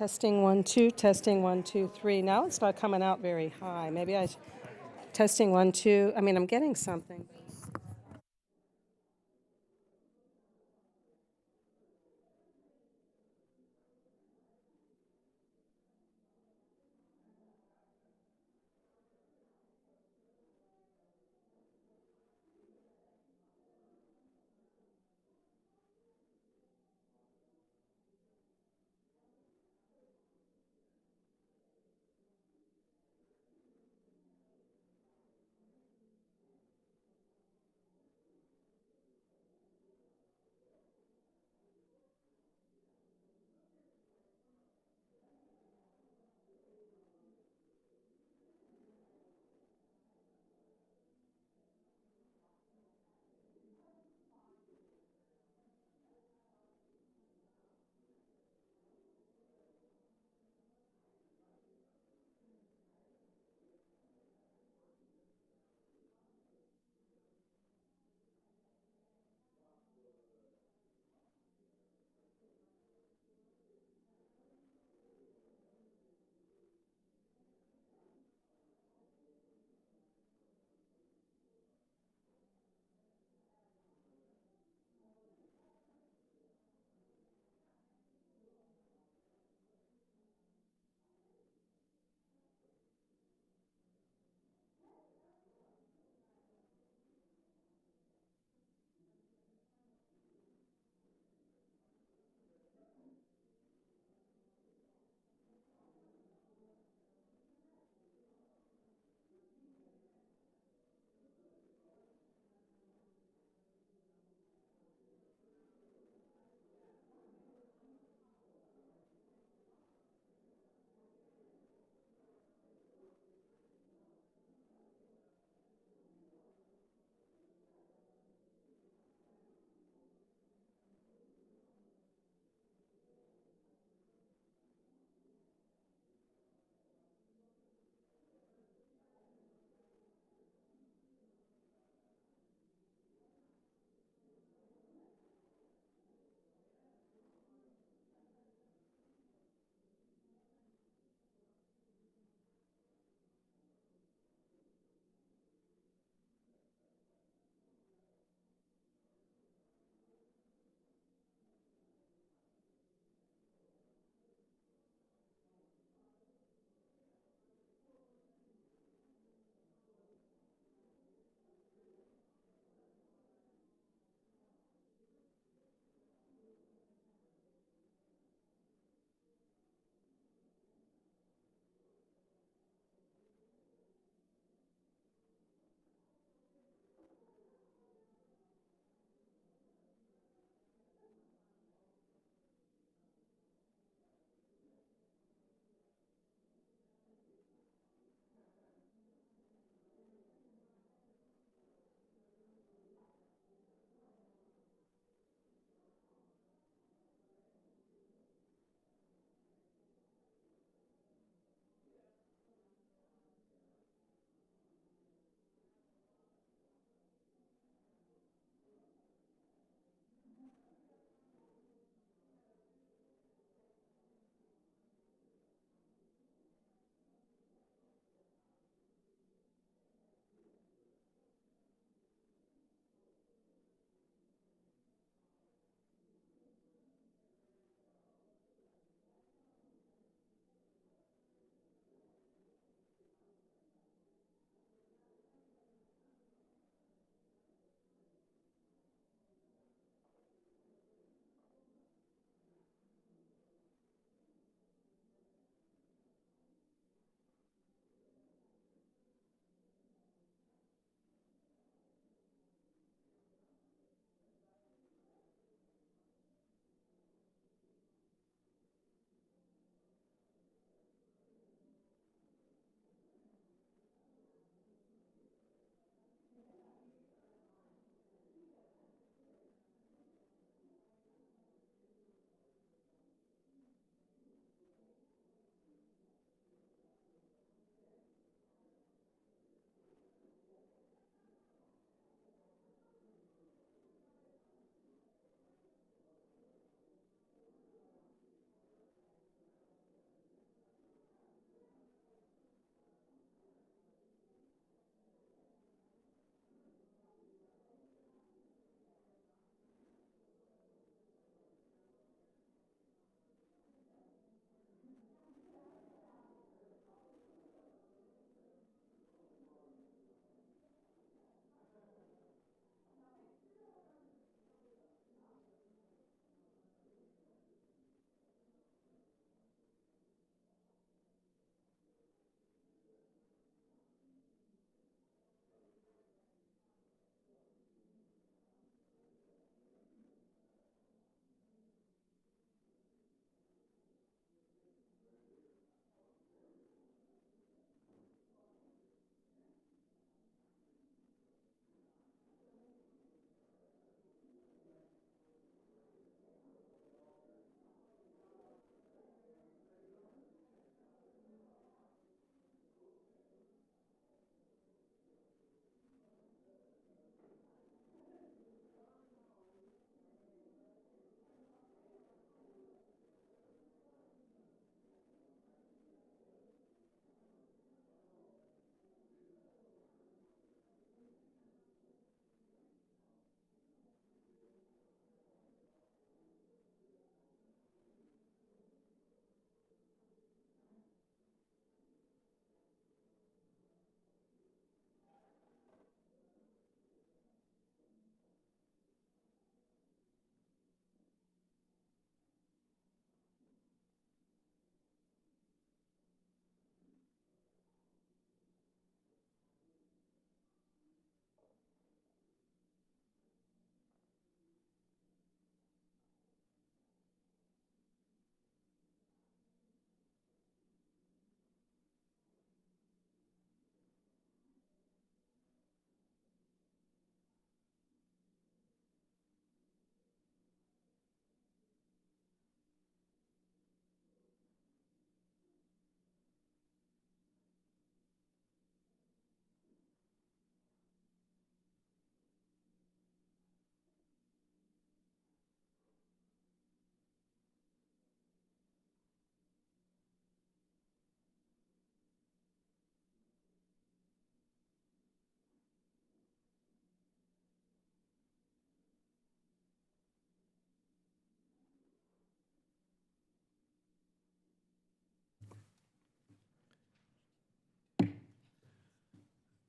Testing 1, 2, testing 1, 2, 3. Now it's not coming out very high. Maybe testing 1, 2. I mean, I'm getting something.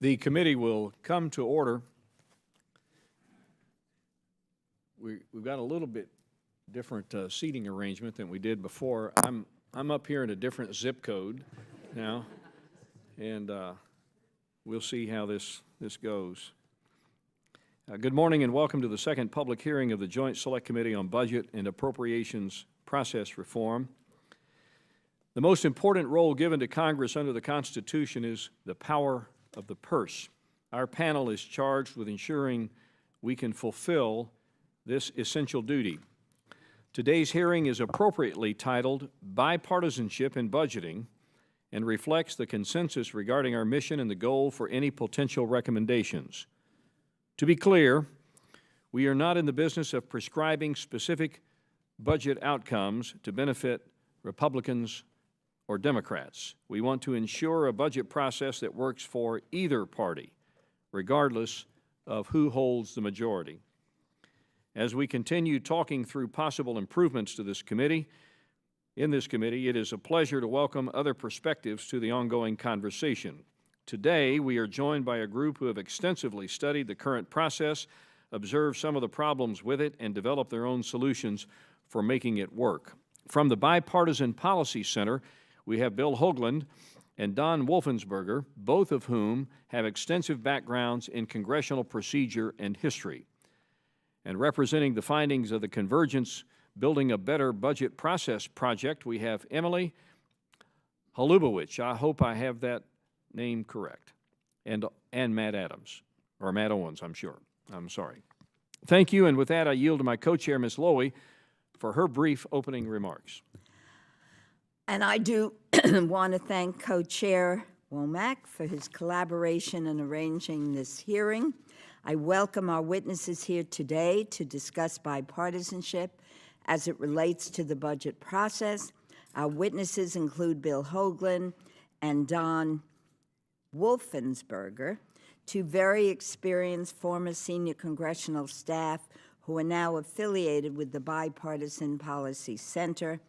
The committee will come to order. We've got a little bit different seating arrangement than we did before. I'm up here in a different zip code now, and we'll see how this goes. Good morning and welcome to the second public hearing of the Joint Select Committee on Budget and Appropriations Process Reform. The most important role given to Congress under the Constitution is the power of the purse. Our panel is charged with ensuring we can fulfill this essential duty. Today's hearing is appropriately titled Bipartisanship in Budgeting and reflects the consensus regarding our mission and the goal for any potential recommendations. To be clear, we are not in the business of prescribing specific budget outcomes to benefit Republicans or Democrats. We want to ensure a budget process that works for either party, regardless of who holds the majority. As we continue talking through possible improvements to this committee, it is a pleasure to welcome other perspectives to the ongoing conversation. Today, we are joined by a group who have extensively studied the current process, observed some of the problems with it, and developed their own solutions for making it work. From the Bipartisan Policy Center, we have Bill Hoagland and Don Wolfensberger, both of whom have extensive backgrounds in congressional procedure and history. And representing the findings of the Convergence Building a Better Budget Process project, we have Emily Holubowich. I hope I have that name correct. And Matt Adams, or Matt Owens, I'm sure. I'm sorry. Thank you, and with that, I yield to my co-chair, Ms. Lowy, for her brief opening remarks. And I do want to thank Co-Chair Womack for his collaboration in arranging this hearing. I welcome our witnesses here today to discuss bipartisanship as it relates to the budget process. Our witnesses include Bill Hoagland and Don Wolfensberger, two very experienced former senior congressional staff who are now affiliated with the Bipartisan Policy Center.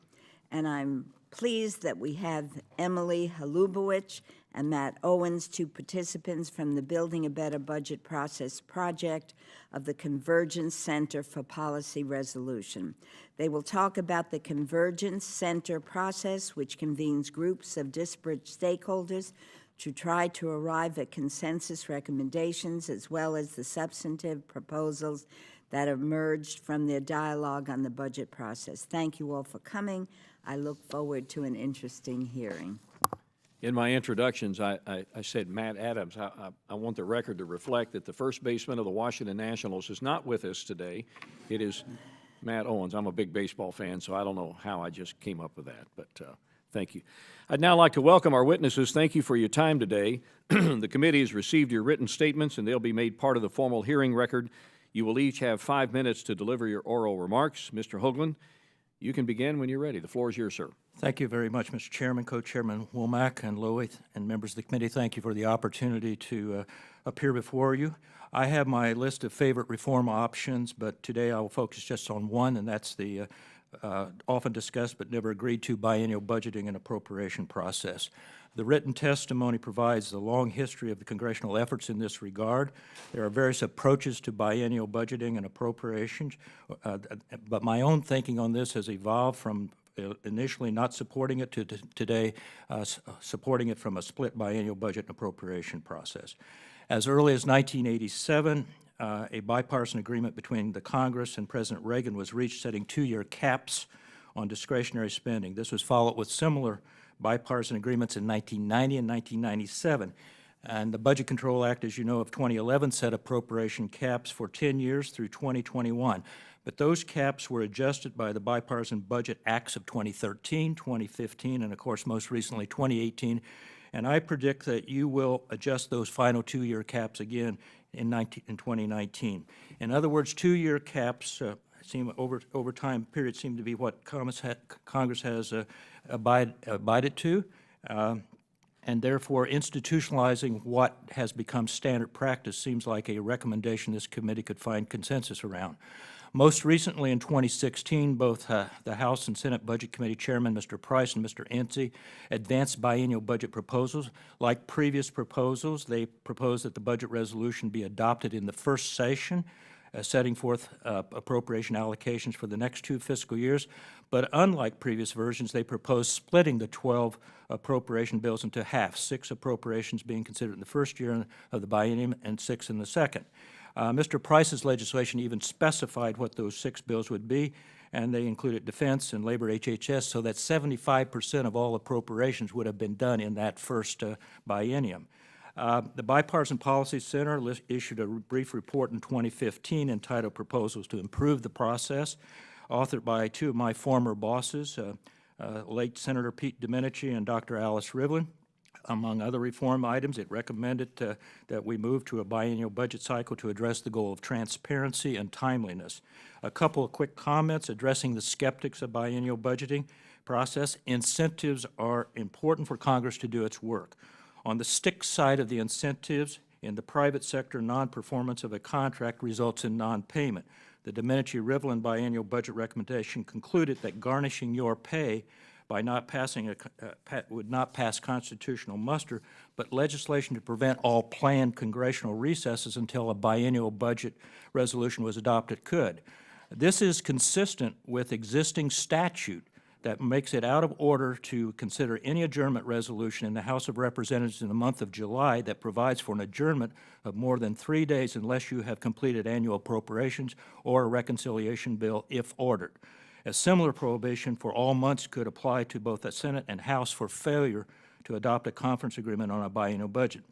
And I'm pleased that we have Emily Holubowich and Matt Owens, two participants from the Building a Better Budget Process project of the Convergence Center for Policy Resolution. They will talk about the Convergence Center process, which convenes groups of disparate stakeholders to try to arrive at consensus recommendations, as well as the substantive proposals that emerged from their dialogue on the budget process. Thank you all for coming. I look forward to an interesting hearing. In my introductions, I said Matt Adams. I want the record to reflect that the first baseman of the Washington Nationals is not with us today. It is Matt Owens. I'm a big baseball fan, so I don't know how I just came up with that, but thank you. I'd now like to welcome our witnesses. Thank you for your time today. The committee has received your written statements, and they'll be made part of the formal hearing record. You will each have 5 minutes to deliver your oral remarks. Mr. Hoagland, you can begin when you're ready. The floor is yours, sir. Thank you very much, Mr. Chairman, Co-Chairman Womack and Lowy, and members of the committee. Thank you for the opportunity to appear before you. I have my list of favorite reform options, but today I will focus just on one, and that's the often discussed but never agreed to biennial budgeting and appropriation process. The written testimony provides the long history of the congressional efforts in this regard. There are various approaches to biennial budgeting and appropriations, but my own thinking on this has evolved from initially not supporting it to today supporting it from a split biennial budget and appropriation process. As early as 1987, a bipartisan agreement between the Congress and President Reagan was reached setting 2-year caps on discretionary spending. This was followed with similar bipartisan agreements in 1990 and 1997. And the Budget Control Act, as you know, of 2011 set appropriation caps for 10 years through 2021. But those caps were adjusted by the Bipartisan Budget Acts of 2013, 2015, and of course most recently 2018. And I predict that you will adjust those final 2-year caps again in 2019. In other words, 2-year caps seem over time period seem to be what Congress has abided to, and therefore institutionalizing what has become standard practice seems like a recommendation this committee could find consensus around. Most recently, in 2016, both the House and Senate Budget Committee Chairman, Mr. Price and Mr. Enzi, advanced biennial budget proposals. Like previous proposals, they proposed that the budget resolution be adopted in the first session, setting forth appropriation allocations for the next 2 fiscal years. But unlike previous versions, they proposed splitting the 12 appropriation bills into half, 6 appropriations being considered in the first year of the biennium and 6 in the second. Mr. Price's legislation even specified what those 6 bills would be, and they included defense and labor HHS, so that 75% of all appropriations would have been done in that first biennium. The Bipartisan Policy Center issued a brief report in 2015 entitled Proposals to Improve the Process, authored by 2 of my former bosses, late Senator Pete Domenici and Dr. Alice Rivlin. Among other reform items, it recommended that we move to a biennial budget cycle to address the goal of transparency and timeliness. A couple of quick comments addressing the skeptics of biennial budgeting process. Incentives are important for Congress to do its work. On the stick side of the incentives, in the private sector, non-performance of a contract results in non-payment. The Domenici-Rivlin biennial budget recommendation concluded that garnishing your pay by not passing would not pass constitutional muster, but legislation to prevent all planned congressional recesses until a biennial budget resolution was adopted could. This is consistent with existing statute that makes it out of order to consider any adjournment resolution in the House of Representatives in the month of July that provides for an adjournment of more than 3 days unless you have completed annual appropriations or a reconciliation bill if ordered. A similar prohibition for all months could apply to both the Senate and House for failure to adopt a conference agreement on a biennial budget.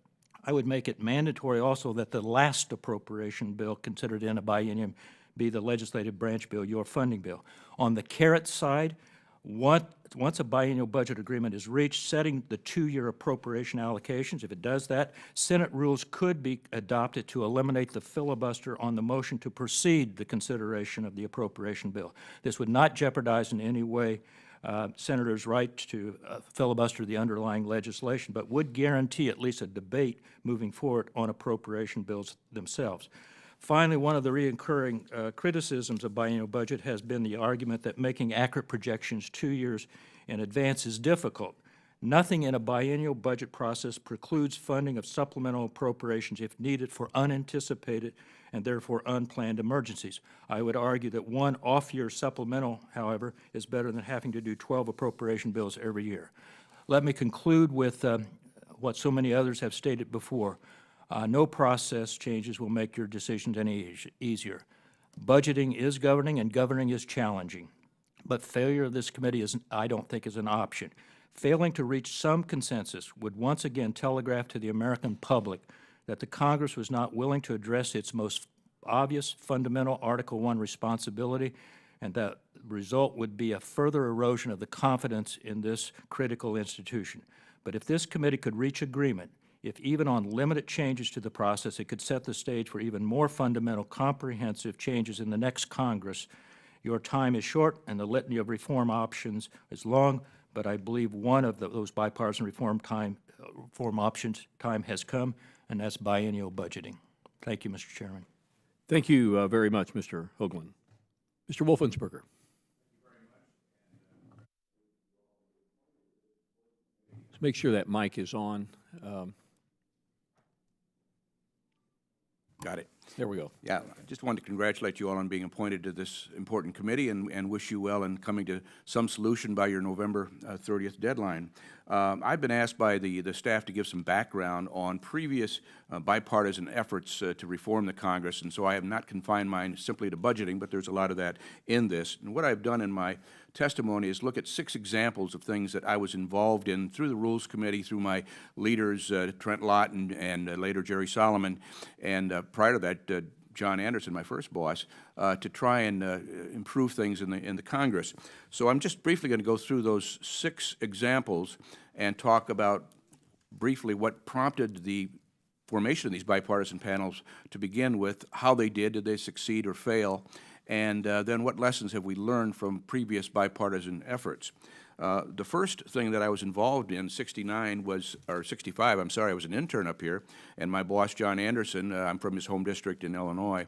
I would make it mandatory also that the last appropriation bill considered in a biennium be the legislative branch bill, your funding bill. On the carrot side, once a biennial budget agreement is reached, setting the 2-year appropriation allocations, if it does that, Senate rules could be adopted to eliminate the filibuster on the motion to proceed the consideration of the appropriation bill. This would not jeopardize in any way senators' right to filibuster the underlying legislation, but would guarantee at least a debate moving forward on appropriation bills themselves. Finally, one of the recurring criticisms of biennial budget has been the argument that making accurate projections 2 years in advance is difficult. Nothing in a biennial budget process precludes funding of supplemental appropriations if needed for unanticipated and therefore unplanned emergencies. I would argue that one off-year supplemental, however, is better than having to do 12 appropriation bills every year. Let me conclude with what so many others have stated before. No process changes will make your decisions any easier. Budgeting is governing, and governing is challenging. But failure of this committee, I don't think, is an option. Failing to reach some consensus would once again telegraph to the American public that the Congress was not willing to address its most obvious fundamental Article I responsibility, and that the result would be a further erosion of the confidence in this critical institution. But if this committee could reach agreement, if even on limited changes to the process, it could set the stage for even more fundamental, comprehensive changes in the next Congress. Your time is short, and the litany of reform options is long, but I believe one of those bipartisan reform options time has come, and that's biennial budgeting. Thank you, Mr. Chairman. Thank you very much, Mr. Hoagland. Mr. Wolfensberger. Let's make sure that mic is on. Got it. There we go. Yeah, I just wanted to congratulate you all on being appointed to this important committee and wish you well in coming to some solution by your November 30th deadline. I've been asked by the staff to give some background on previous bipartisan efforts to reform the Congress, and so I have not confined mine simply to budgeting, but there's a lot of that in this. And what I've done in my testimony is look at 6 examples of things that I was involved in through the Rules Committee, through my leaders, Trent Lott and later Jerry Solomon, and prior to that, John Anderson, my first boss, to try and improve things in the Congress. So I'm just briefly going to go through those 6 examples and talk about briefly what prompted the formation of these bipartisan panels to begin with, how they did they succeed or fail, and then what lessons have we learned from previous bipartisan efforts. The first thing that I was involved in, 69 was, or 65, I'm sorry, I was an intern up here, and my boss, John Anderson, I'm from his home district in Illinois,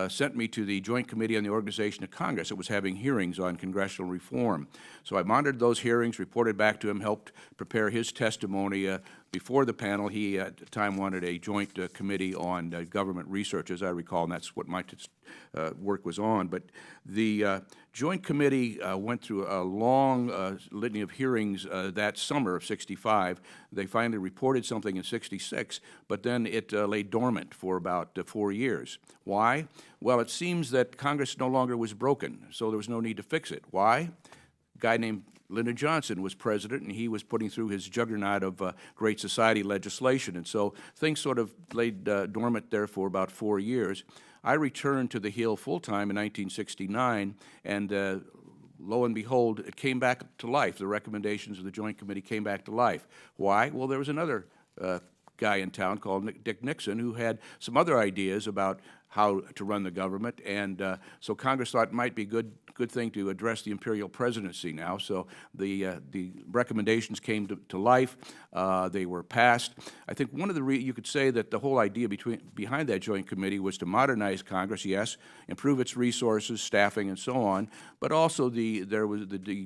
sent me to the Joint Committee on the Organization of Congress. It was having hearings on congressional reform. So I monitored those hearings, reported back to him, helped prepare his testimony. Before the panel, he at the time wanted a joint committee on government research, as I recall, and that's what my work was on. But the Joint Committee went through a long litany of hearings that summer of 65. They finally reported something in 66, but then it lay dormant for about 4 years. Why? Well, it seems that Congress no longer was broken, so there was no need to fix it. Why? A guy named Lyndon Johnson was president, and he was putting through his juggernaut of Great Society legislation, and so things sort of laid dormant there for about 4 years. I returned to the Hill full-time in 1969, and lo and behold, it came back to life. The recommendations of the Joint Committee came back to life. Why? Well, there was another guy in town called Dick Nixon who had some other ideas about how to run the government, and so Congress thought it might be a good thing to address the imperial presidency now. So the recommendations came to life. They were passed. I think one of the you could say that the whole idea behind that Joint Committee was to modernize Congress, yes, improve its resources, staffing, and so on. But also the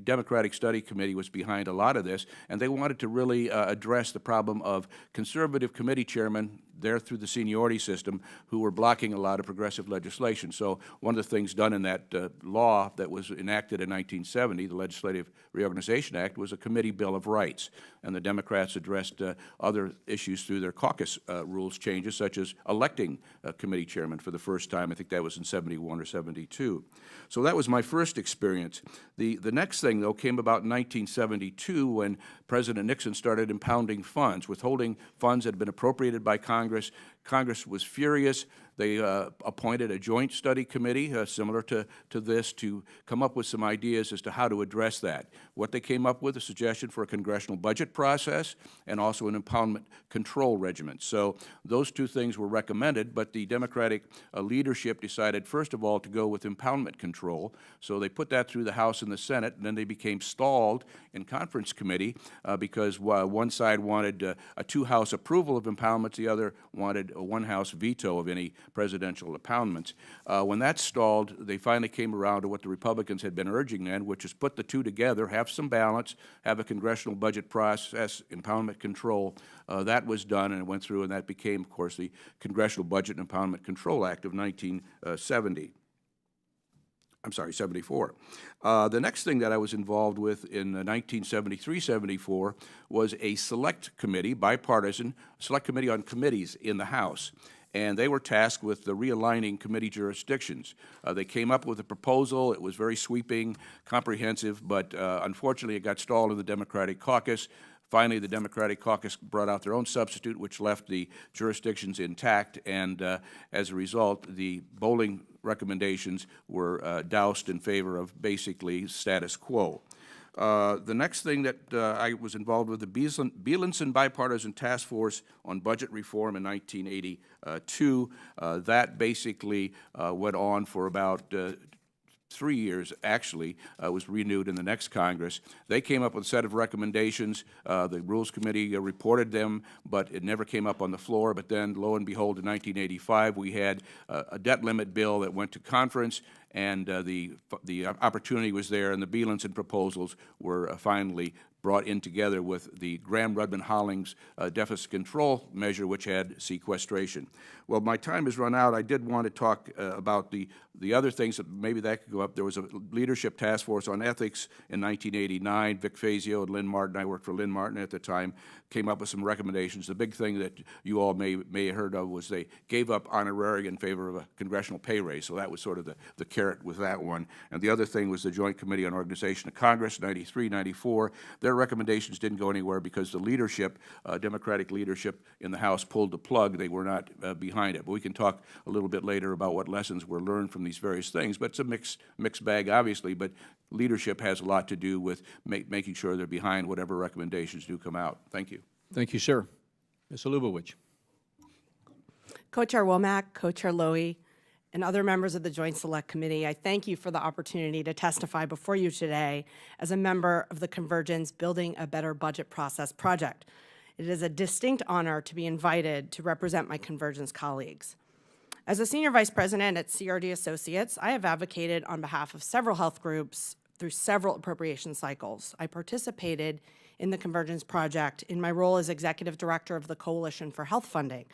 Democratic Study Committee was behind a lot of this, and they wanted to really address the problem of conservative committee chairmen there through the seniority system who were blocking a lot of progressive legislation. So one of the things done in that law that was enacted in 1970, the Legislative Reorganization Act, was a committee bill of rights. And the Democrats addressed other issues through their caucus rules changes, such as electing a committee chairman for the first time. I think that was in 71 or 72. So that was my first experience. The next thing, though, came about in 1972 when President Nixon started impounding funds, withholding funds that had been appropriated by Congress. Congress was furious. They appointed a joint study committee similar to this to come up with some ideas as to how to address that. What they came up with, a suggestion for a congressional budget process and also an impoundment control regimen. So those two things were recommended, but the Democratic leadership decided, first of all, to go with impoundment control. So they put that through the House and the Senate, and then they became stalled in conference committee because one side wanted a two-house approval of impoundments, the other wanted a one-house veto of any presidential impoundments. When that stalled, they finally came around to what the Republicans had been urging then, which is put the two together, have some balance, have a congressional budget process, impoundment control. That was done, and it went through, and that became, of course, the Congressional Budget and Impoundment Control Act of 1970. I'm sorry, 74. The next thing that I was involved with in 1973-74 was a select committee, bipartisan, select committee on committees in the House. And they were tasked with the realigning committee jurisdictions. They came up with a proposal. It was very sweeping, comprehensive, but unfortunately it got stalled in the Democratic caucus. Finally, the Democratic caucus brought out their own substitute, which left the jurisdictions intact, and as a result, the bowling recommendations were doused in favor of basically status quo. The next thing that I was involved with, the Bielenson Bipartisan Task Force on Budget Reform in 1982. That basically went on for about 3 years, actually, was renewed in the next Congress. They came up with a set of recommendations. The Rules Committee reported them, but it never came up on the floor. But then, lo and behold, in 1985, we had a debt limit bill that went to conference, and the opportunity was there, and the Bielenson proposals were finally brought in together with the Graham-Rudman-Hollings deficit control measure, which had sequestration. Well, my time has run out. I did want to talk about the other things that maybe that could go up. There was a leadership task force on ethics in 1989. Vic Fazio and Lynn Martin, I worked for Lynn Martin at the time, came up with some recommendations. The big thing that you all may have heard of was they gave up honorarium in favor of a congressional pay raise. So that was sort of the carrot with that one. And the other thing was the Joint Committee on Organization of Congress, 93, 94. Their recommendations didn't go anywhere because the leadership, Democratic leadership in the House pulled the plug. They were not behind it. But we can talk a little bit later about what lessons were learned from these various things. But it's a mixed bag, obviously, but leadership has a lot to do with making sure they're behind whatever recommendations do come out. Thank you. Thank you, sir. Ms. Holubowich. Co-Chair Womack, Co-Chair Lowy, and other members of the Joint Select Committee, I thank you for the opportunity to testify before you today as a member of the Convergence Building a Better Budget Process project. It is a distinct honor to be invited to represent my Convergence colleagues. As a Senior Vice President at CRD Associates, I have advocated on behalf of several health groups through several appropriation cycles. I participated in the Convergence project in my role as Executive Director of the Coalition for Health Funding,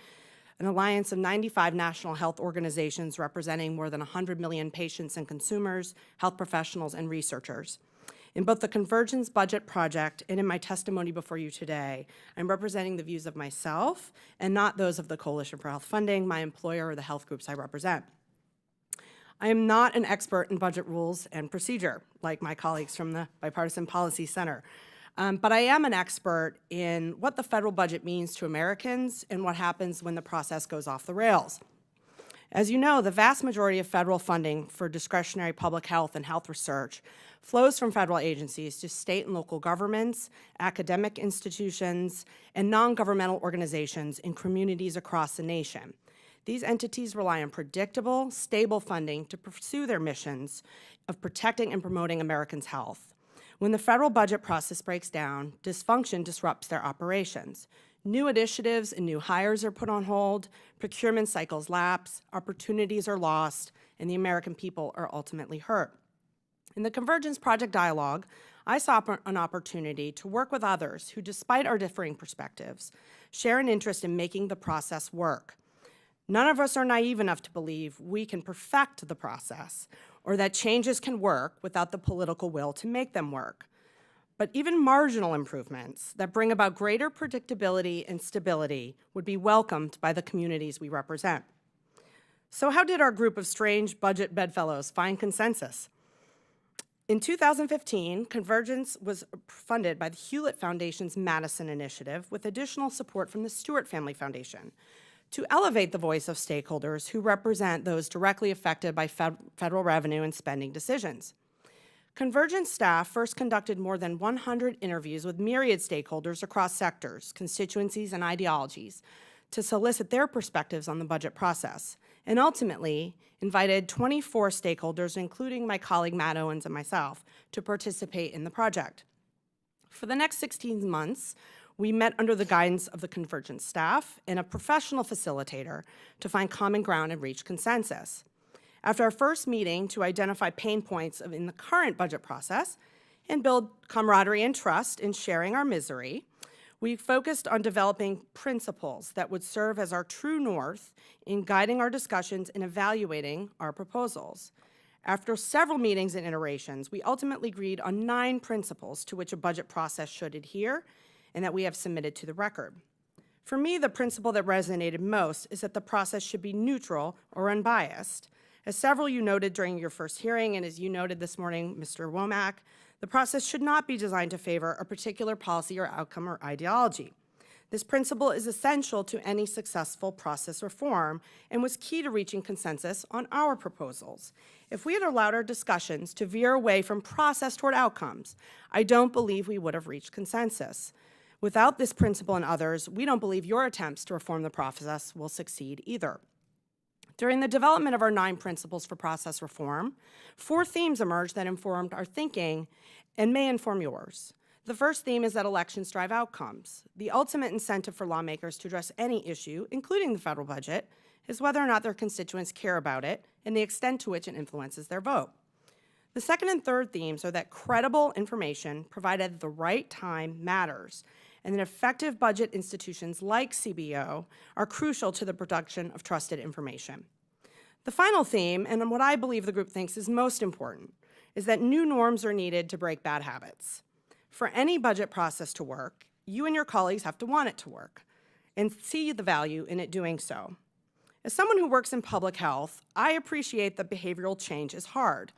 an alliance of 95 national health organizations representing more than 100 million patients and consumers, health professionals, and researchers. In both the Convergence Budget Project and in my testimony before you today, I'm representing the views of myself and not those of the Coalition for Health Funding, my employer, or the health groups I represent. I am not an expert in budget rules and procedure, like my colleagues from the Bipartisan Policy Center. But I am an expert in what the federal budget means to Americans and what happens when the process goes off the rails. As you know, the vast majority of federal funding for discretionary public health and health research flows from federal agencies to state and local governments, academic institutions, and non-governmental organizations in communities across the nation. These entities rely on predictable, stable funding to pursue their missions of protecting and promoting Americans' health. When the federal budget process breaks down, dysfunction disrupts their operations. New initiatives and new hires are put on hold, procurement cycles lapse, opportunities are lost, and the American people are ultimately hurt. In the Convergence Project dialogue, I saw an opportunity to work with others who, despite our differing perspectives, share an interest in making the process work. None of us are naive enough to believe we can perfect the process or that changes can work without the political will to make them work. But even marginal improvements that bring about greater predictability and stability would be welcomed by the communities we represent. So how did our group of strange budget bedfellows find consensus? In 2015, Convergence was funded by the Hewlett Foundation's Madison Initiative with additional support from the Stewart Family Foundation to elevate the voice of stakeholders who represent those directly affected by federal revenue and spending decisions. Convergence staff first conducted more than 100 interviews with myriad stakeholders across sectors, constituencies, and ideologies to solicit their perspectives on the budget process, and ultimately invited 24 stakeholders, including my colleague Matt Owens and myself, to participate in the project. For the next 16 months, we met under the guidance of the Convergence staff and a professional facilitator to find common ground and reach consensus. After our first meeting to identify pain points in the current budget process and build camaraderie and trust in sharing our misery, we focused on developing principles that would serve as our true north in guiding our discussions and evaluating our proposals. After several meetings and iterations, we ultimately agreed on 9 principles to which a budget process should adhere and that we have submitted to the record. For me, the principle that resonated most is that the process should be neutral or unbiased. As several of you noted during your first hearing, and as you noted this morning, Mr. Womack, the process should not be designed to favor a particular policy or outcome or ideology. This principle is essential to any successful process reform and was key to reaching consensus on our proposals. If we had allowed our discussions to veer away from process toward outcomes, I don't believe we would have reached consensus. Without this principle and others, we don't believe your attempts to reform the process will succeed either. During the development of our 9 principles for process reform, 4 themes emerged that informed our thinking and may inform yours. The first theme is that elections drive outcomes. The ultimate incentive for lawmakers to address any issue, including the federal budget, is whether or not their constituents care about it and the extent to which it influences their vote. The second and third themes are that credible information provided at the right time matters, and that effective budget institutions like CBO are crucial to the production of trusted information. The final theme, and what I believe the group thinks is most important, is that new norms are needed to break bad habits. For any budget process to work, you and your colleagues have to want it to work and see the value in it doing so. As someone who works in public health, I appreciate that behavioral change is hard.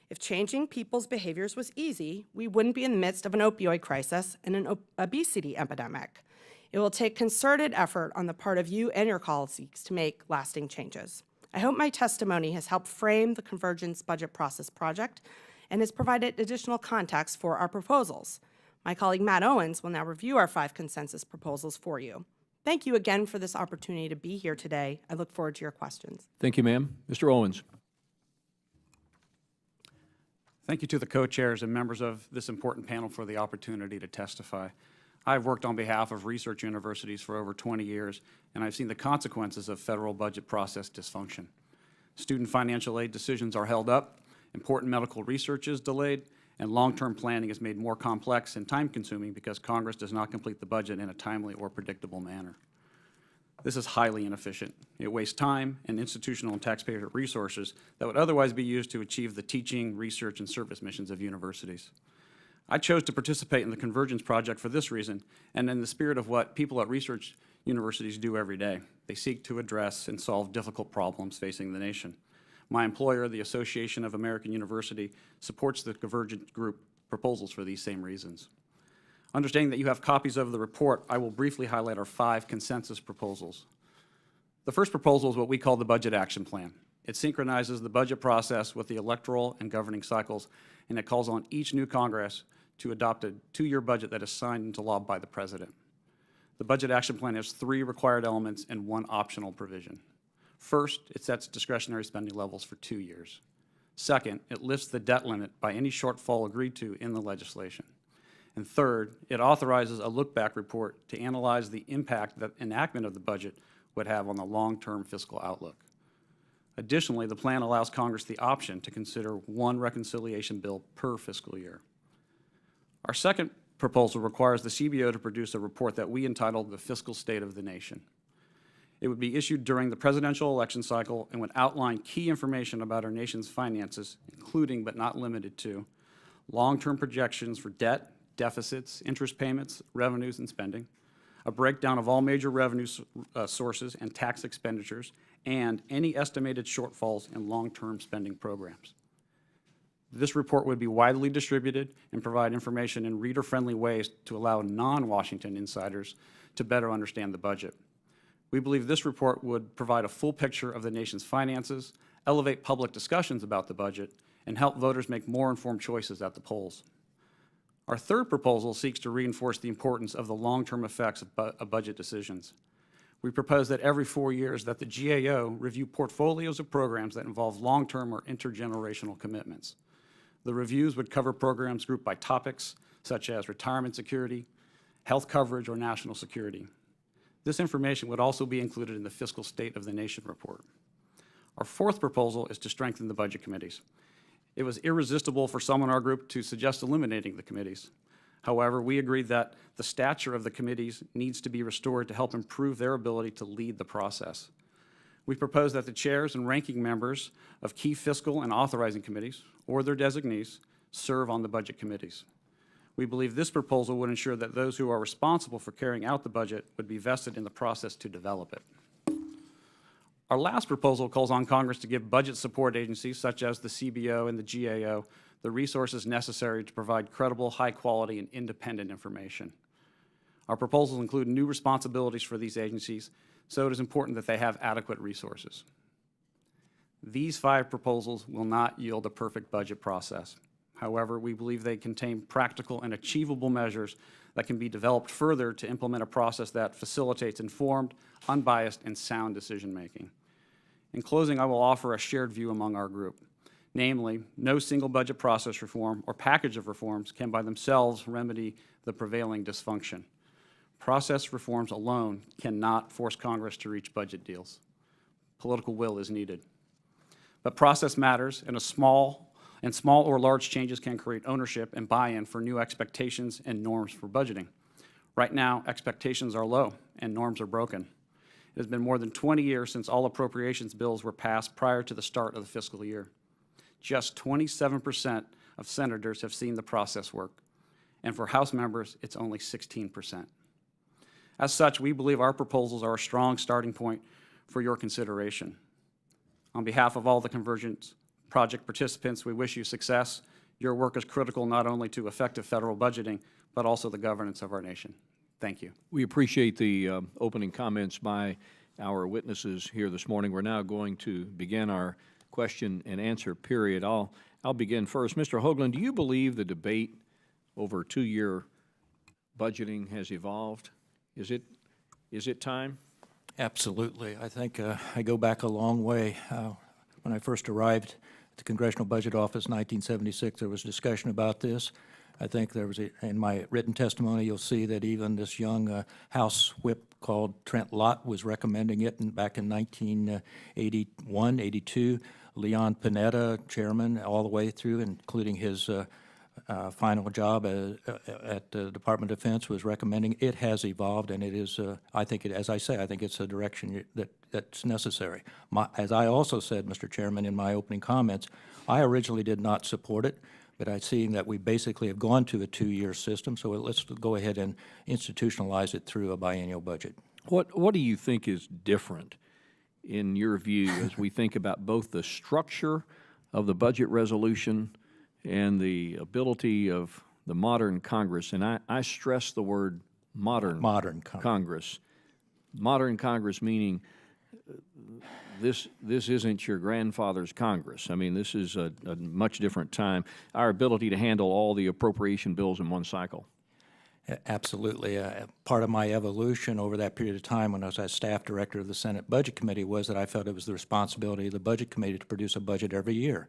If changing people's behaviors was easy, we wouldn't be in the midst of an opioid crisis and an obesity epidemic. It will take concerted effort on the part of you and your colleagues to make lasting changes. I hope my testimony has helped frame the Convergence Budget Process Project and has provided additional context for our proposals. My colleague Matt Owens will now review our 5 consensus proposals for you. Thank you again for this opportunity to be here today. I look forward to your questions. Thank you, ma'am. Mr. Owens. Thank you to the co-chairs and members of this important panel for the opportunity to testify. I've worked on behalf of research universities for over 20 years, and I've seen the consequences of federal budget process dysfunction. Student financial aid decisions are held up, important medical research is delayed, and long-term planning is made more complex and time-consuming because Congress does not complete the budget in a timely or predictable manner. This is highly inefficient. It wastes time and institutional and taxpayer resources that would otherwise be used to achieve the teaching, research, and service missions of universities. I chose to participate in the Convergence project for this reason, and in the spirit of what people at research universities do every day. They seek to address and solve difficult problems facing the nation. My employer, the Association of American University, supports the Convergence Group proposals for these same reasons. Understanding that you have copies of the report, I will briefly highlight our 5 consensus proposals. The first proposal is what we call the Budget Action Plan. It synchronizes the budget process with the electoral and governing cycles, and it calls on each new Congress to adopt a 2-year budget that is signed into law by the President. The Budget Action Plan has 3 required elements and 1 optional provision. First, it sets discretionary spending levels for 2 years. Second, it lifts the debt limit by any shortfall agreed to in the legislation. And third, it authorizes a look-back report to analyze the impact that enactment of the budget would have on the long-term fiscal outlook. Additionally, the plan allows Congress the option to consider 1 reconciliation bill per fiscal year. Our second proposal requires the CBO to produce a report that we entitled The Fiscal State of the Nation. It would be issued during the presidential election cycle and would outline key information about our nation's finances, including but not limited to long-term projections for debt, deficits, interest payments, revenues, and spending, a breakdown of all major revenue sources and tax expenditures, and any estimated shortfalls in long-term spending programs. This report would be widely distributed and provide information in reader-friendly ways to allow non-Washington insiders to better understand the budget. We believe this report would provide a full picture of the nation's finances, elevate public discussions about the budget, and help voters make more informed choices at the polls. Our third proposal seeks to reinforce the importance of the long-term effects of budget decisions. We propose that every 4 years that the GAO review portfolios of programs that involve long-term or intergenerational commitments. The reviews would cover programs grouped by topics such as retirement security, health coverage, or national security. This information would also be included in the Fiscal State of the Nation report. Our fourth proposal is to strengthen the budget committees. It was irresistible for some in our group to suggest eliminating the committees. However, we agreed that the stature of the committees needs to be restored to help improve their ability to lead the process. We propose that the chairs and ranking members of key fiscal and authorizing committees, or their designees, serve on the budget committees. We believe this proposal would ensure that those who are responsible for carrying out the budget would be vested in the process to develop it. Our last proposal calls on Congress to give budget support agencies such as the CBO and the GAO the resources necessary to provide credible, high-quality, and independent information. Our proposals include new responsibilities for these agencies, so it is important that they have adequate resources. These 5 proposals will not yield a perfect budget process. However, we believe they contain practical and achievable measures that can be developed further to implement a process that facilitates informed, unbiased, and sound decision-making. In closing, I will offer a shared view among our group. Namely, no single budget process reform or package of reforms can by themselves remedy the prevailing dysfunction. Process reforms alone cannot force Congress to reach budget deals. Political will is needed. But process matters, and small or large changes can create ownership and buy-in for new expectations and norms for budgeting. Right now, expectations are low and norms are broken. It has been more than 20 years since all appropriations bills were passed prior to the start of the fiscal year. Just 27% of senators have seen the process work, and for House members, it's only 16%. As such, we believe our proposals are a strong starting point for your consideration. On behalf of all the Convergence project participants, we wish you success. Your work is critical not only to effective federal budgeting, but also the governance of our nation. Thank you. We appreciate the opening comments by our witnesses here this morning. We're now going to begin our question and answer period. I'll begin first. Mr. Hoagland, do you believe the debate over 2-year budgeting has evolved? Is it Is it time? Absolutely. I think I go back a long way. When I first arrived at the Congressional Budget Office in 1976, there was discussion about this. I think there was, in my written testimony, you'll see that even this young House whip called Trent Lott was recommending it back in 1981, 82. Leon Panetta, chairman, all the way through, including his final job at the Department of Defense, was recommending. It has evolved, and it is, I think, as I say, I think it's a direction that's necessary. As I also said, Mr. Chairman, in my opening comments, I originally did not support it, but I see that we basically have gone to a two-year system, so let's go ahead and institutionalize it through a biennial budget. What do you think is different, in your view, as we think about both the structure of the budget resolution and the ability of the modern Congress? And I stress the word modern Congress. Modern Congress meaning this isn't your grandfather's Congress. I mean, this is a much different time. Our ability to handle all the appropriation bills in one cycle. Absolutely. Part of my evolution over that period of time when I was as staff director of the Senate Budget Committee was that I felt it was the responsibility of the Budget Committee to produce a budget every year.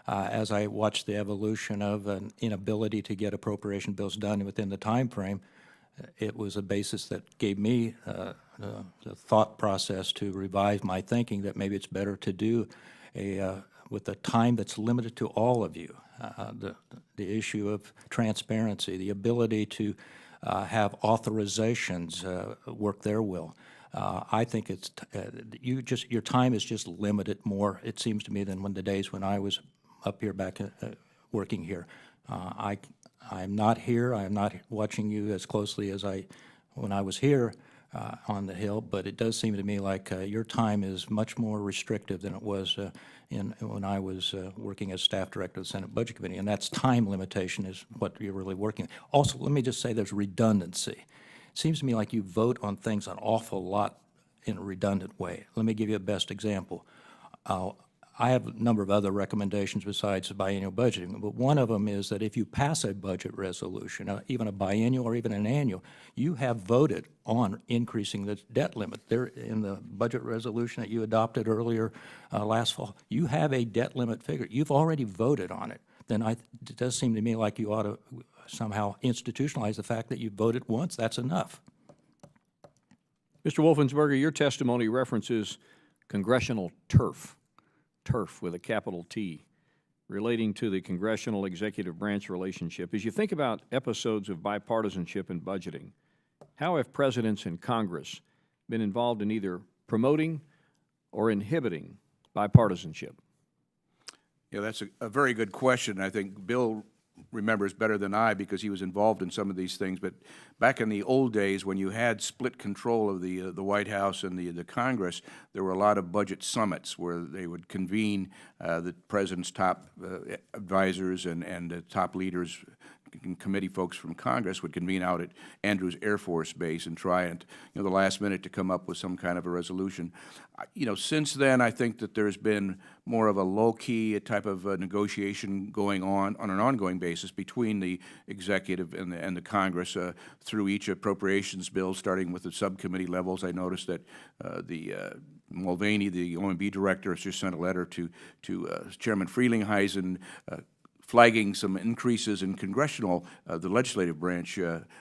As I watched the evolution of an inability to get appropriation bills done within the time frame, it was a basis that gave me the thought process to revise my thinking that maybe it's better to do with a time that's limited to all of you. The issue of transparency, the ability to have authorizations work their will. I think it's your time is just limited more, it seems to me, than when the days when I was up here back working here. I'm not here. I am not watching you as closely as when I was here on the Hill, but it does seem to me like your time is much more restrictive than it was when I was working as staff director of the Senate Budget Committee, and that's time limitation is what you're really working with. Also, let me just say there's redundancy. It seems to me like you vote on things an awful lot in a redundant way. Let me give you a best example. I have a number of other recommendations besides biennial budgeting, but one of them is that if you pass a budget resolution, even a biennial or even an annual, you have voted on increasing the debt limit. There in the budget resolution that you adopted earlier last fall, you have a debt limit figure. You've already voted on it. Then it does seem to me like you ought to somehow institutionalize the fact that you voted once. That's enough. Mr. Wolfensberger, your testimony references congressional turf with a capital T, relating to the congressional executive branch relationship. As you think about episodes of bipartisanship in budgeting, how have presidents in Congress been involved in either promoting or inhibiting bipartisanship? Yeah, that's a very good question. I think Bill remembers better than I because he was involved in some of these things. But back in the old days, when you had split control of the White House and the Congress, there were a lot of budget summits where they would convene the president's top advisors and top leaders and committee folks from Congress would convene out at Andrews Air Force Base and try and, the last minute to come up with some kind of a resolution. Since then, I think that there's been more of a low-key type of negotiation going on an ongoing basis between the executive and the Congress through each appropriations bill, starting with the subcommittee levels. I noticed that Mulvaney, the OMB director, has just sent a letter to Chairman Frelinghuysen flagging some increases in congressional, the legislative branch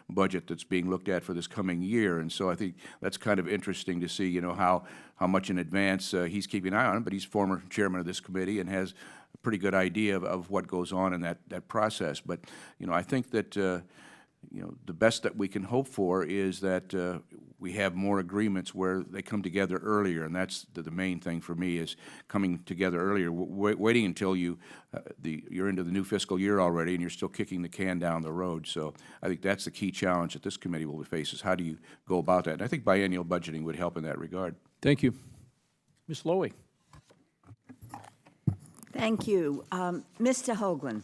budget that's being looked at for this coming year. And so I think that's kind of interesting to see, how much in advance he's keeping an eye on it, but he's former chairman of this committee and has a pretty good idea of what goes on in that process. But, I think that, the best that we can hope for is that we have more agreements where they come together earlier, and that's the main thing for me is coming together earlier. Waiting until you're into the new fiscal year already and you're still kicking the can down the road. So I think that's the key challenge that this committee will face is how do you go about that? And I think biennial budgeting would help in that regard. Thank you. Ms. Lowy. Thank you. Mr. Hoagland,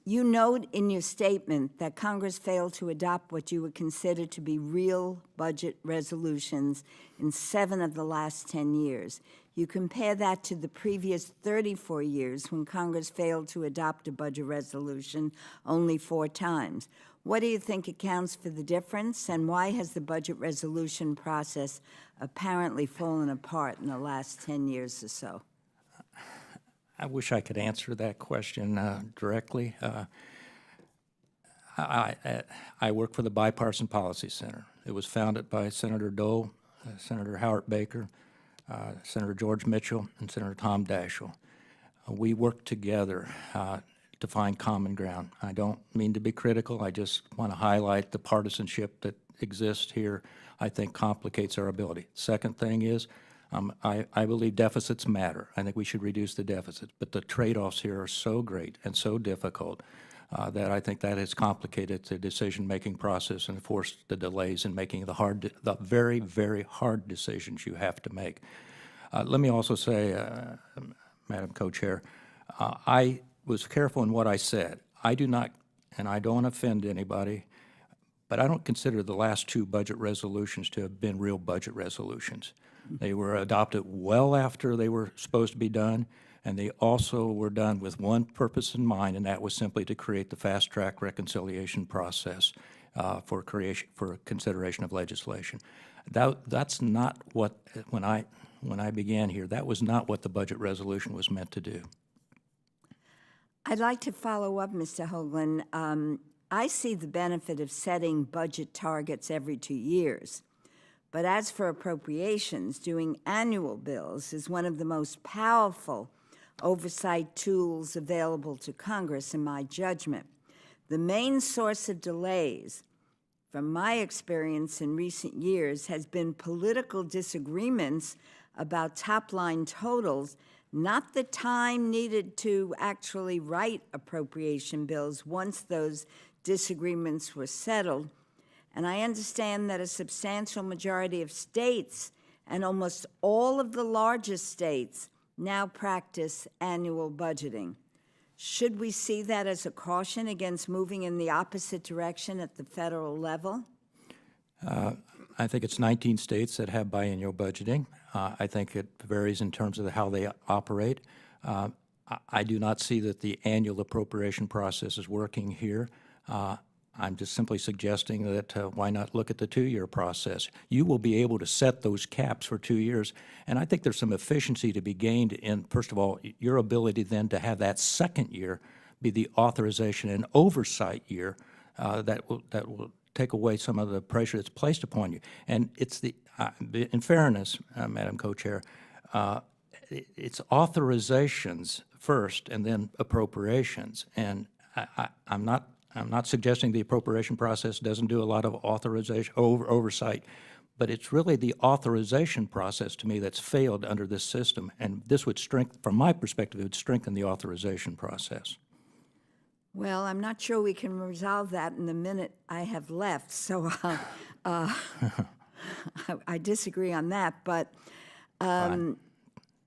you note in your statement that Congress failed to adopt what you would consider to be real budget resolutions in 7 of the last 10 years. You compare that to the previous 34 years when Congress failed to adopt a budget resolution only 4 times. What do you think accounts for the difference, and why has the budget resolution process apparently fallen apart in the last 10 years or so? I wish I could answer that question directly. I work for the Bipartisan Policy Center. It was founded by Senator Dole, Senator Howard Baker, Senator George Mitchell, and Senator Tom Daschle. We work together to find common ground. I don't mean to be critical. I just want to highlight the partisanship that exists here. I think complicates our ability. Second thing is, I believe deficits matter. I think we should reduce the deficits, but the trade-offs here are so great and so difficult that I think that has complicated the decision-making process and forced the delays in making the very, very hard decisions you have to make. Let me also say, Madam Co-Chair, I was careful in what I said. I do not, and I don't offend anybody, but I don't consider the last two budget resolutions to have been real budget resolutions. They were adopted well after they were supposed to be done, and they also were done with one purpose in mind, and that was simply to create the fast-track reconciliation process for consideration of legislation. That's not what, when I began here, that was not what the budget resolution was meant to do. I'd like to follow up, Mr. Hoagland. I see the benefit of setting budget targets every 2 years. But as for appropriations, doing annual bills is one of the most powerful oversight tools available to Congress, in my judgment. The main source of delays, from my experience in recent years, has been political disagreements about top-line totals, not the time needed to actually write appropriation bills once those disagreements were settled. And I understand that a substantial majority of states and almost all of the largest states now practice annual budgeting. Should we see that as a caution against moving in the opposite direction at the federal level? I think it's 19 states that have biennial budgeting. I think it varies in terms of how they operate. I do not see that the annual appropriation process is working here. I'm just simply suggesting that why not look at the 2-year process? You will be able to set those caps for 2 years, and I think there's some efficiency to be gained in, first of all, your ability then to have that second year be the authorization and oversight year that will take away some of the pressure that's placed upon you. And it's the, in fairness, Madam Co-Chair, it's authorizations first and then appropriations, and I'm not suggesting the appropriation process doesn't do a lot of authorization oversight, but it's really the authorization process to me that's failed under this system, and this would strengthen, from my perspective, it would strengthen the authorization process. Well, I'm not sure we can resolve that in the minute I have left, so I disagree on that, but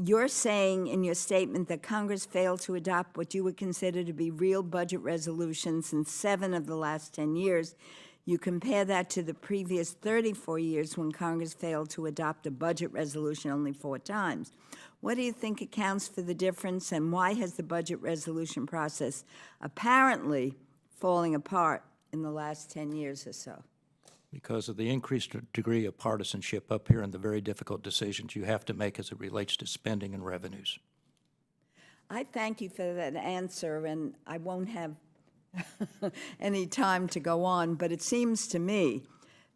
you're saying in your statement that Congress failed to adopt what you would consider to be real budget resolutions in 7 of the last 10 years. You compare that to the previous 34 years when Congress failed to adopt a budget resolution only 4 times. What do you think accounts for the difference, and why has the budget resolution process apparently falling apart in the last 10 years or so? Because of the increased degree of partisanship up here and the very difficult decisions you have to make as it relates to spending and revenues. I thank you for that answer, and I won't have any time to go on, but it seems to me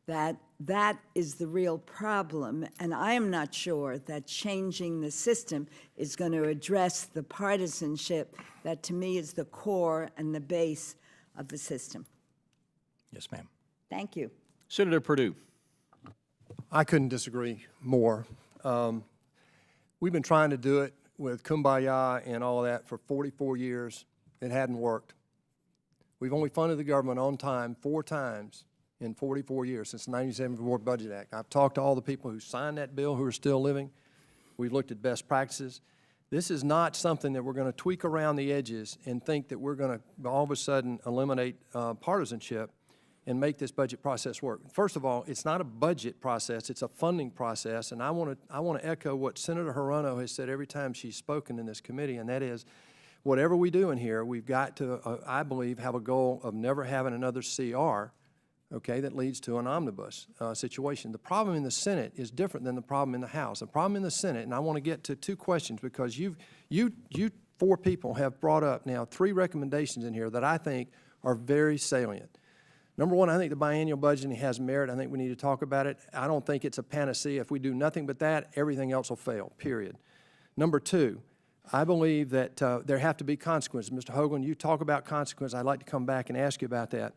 that that is the real problem, and I am not sure that changing the system is going to address the partisanship that to me is the core and the base of the system. Yes, ma'am. Thank you. Senator Perdue. I couldn't disagree more. We've been trying to do it with Kumbaya and all of that for 44 years. It hadn't worked. We've only funded the government on time 4 times in 44 years since the 1974 Budget Act. I've talked to all the people who signed that bill who are still living. We've looked at best practices. This is not something that we're going to tweak around the edges and think that we're going to all of a sudden eliminate partisanship and make this budget process work. First of all, it's not a budget process, it's a funding process, and I want to echo what Senator Hirono has said every time she's spoken in this committee, and that is, whatever we do in here, we've got to, I believe, have a goal of never having another CR, okay, that leads to an omnibus situation. The problem in the Senate is different than the problem in the House. The problem in the Senate, and I want to get to two questions because you four people have brought up now 3 recommendations in here that I think are very salient. Number one, I think the biennial budgeting has merit. I think we need to talk about it. I don't think it's a panacea. If we do nothing but that, everything else will fail, period. Number two, I believe that there have to be consequences. Mr. Hoagland, you talk about consequences. I'd like to come back and ask you about that.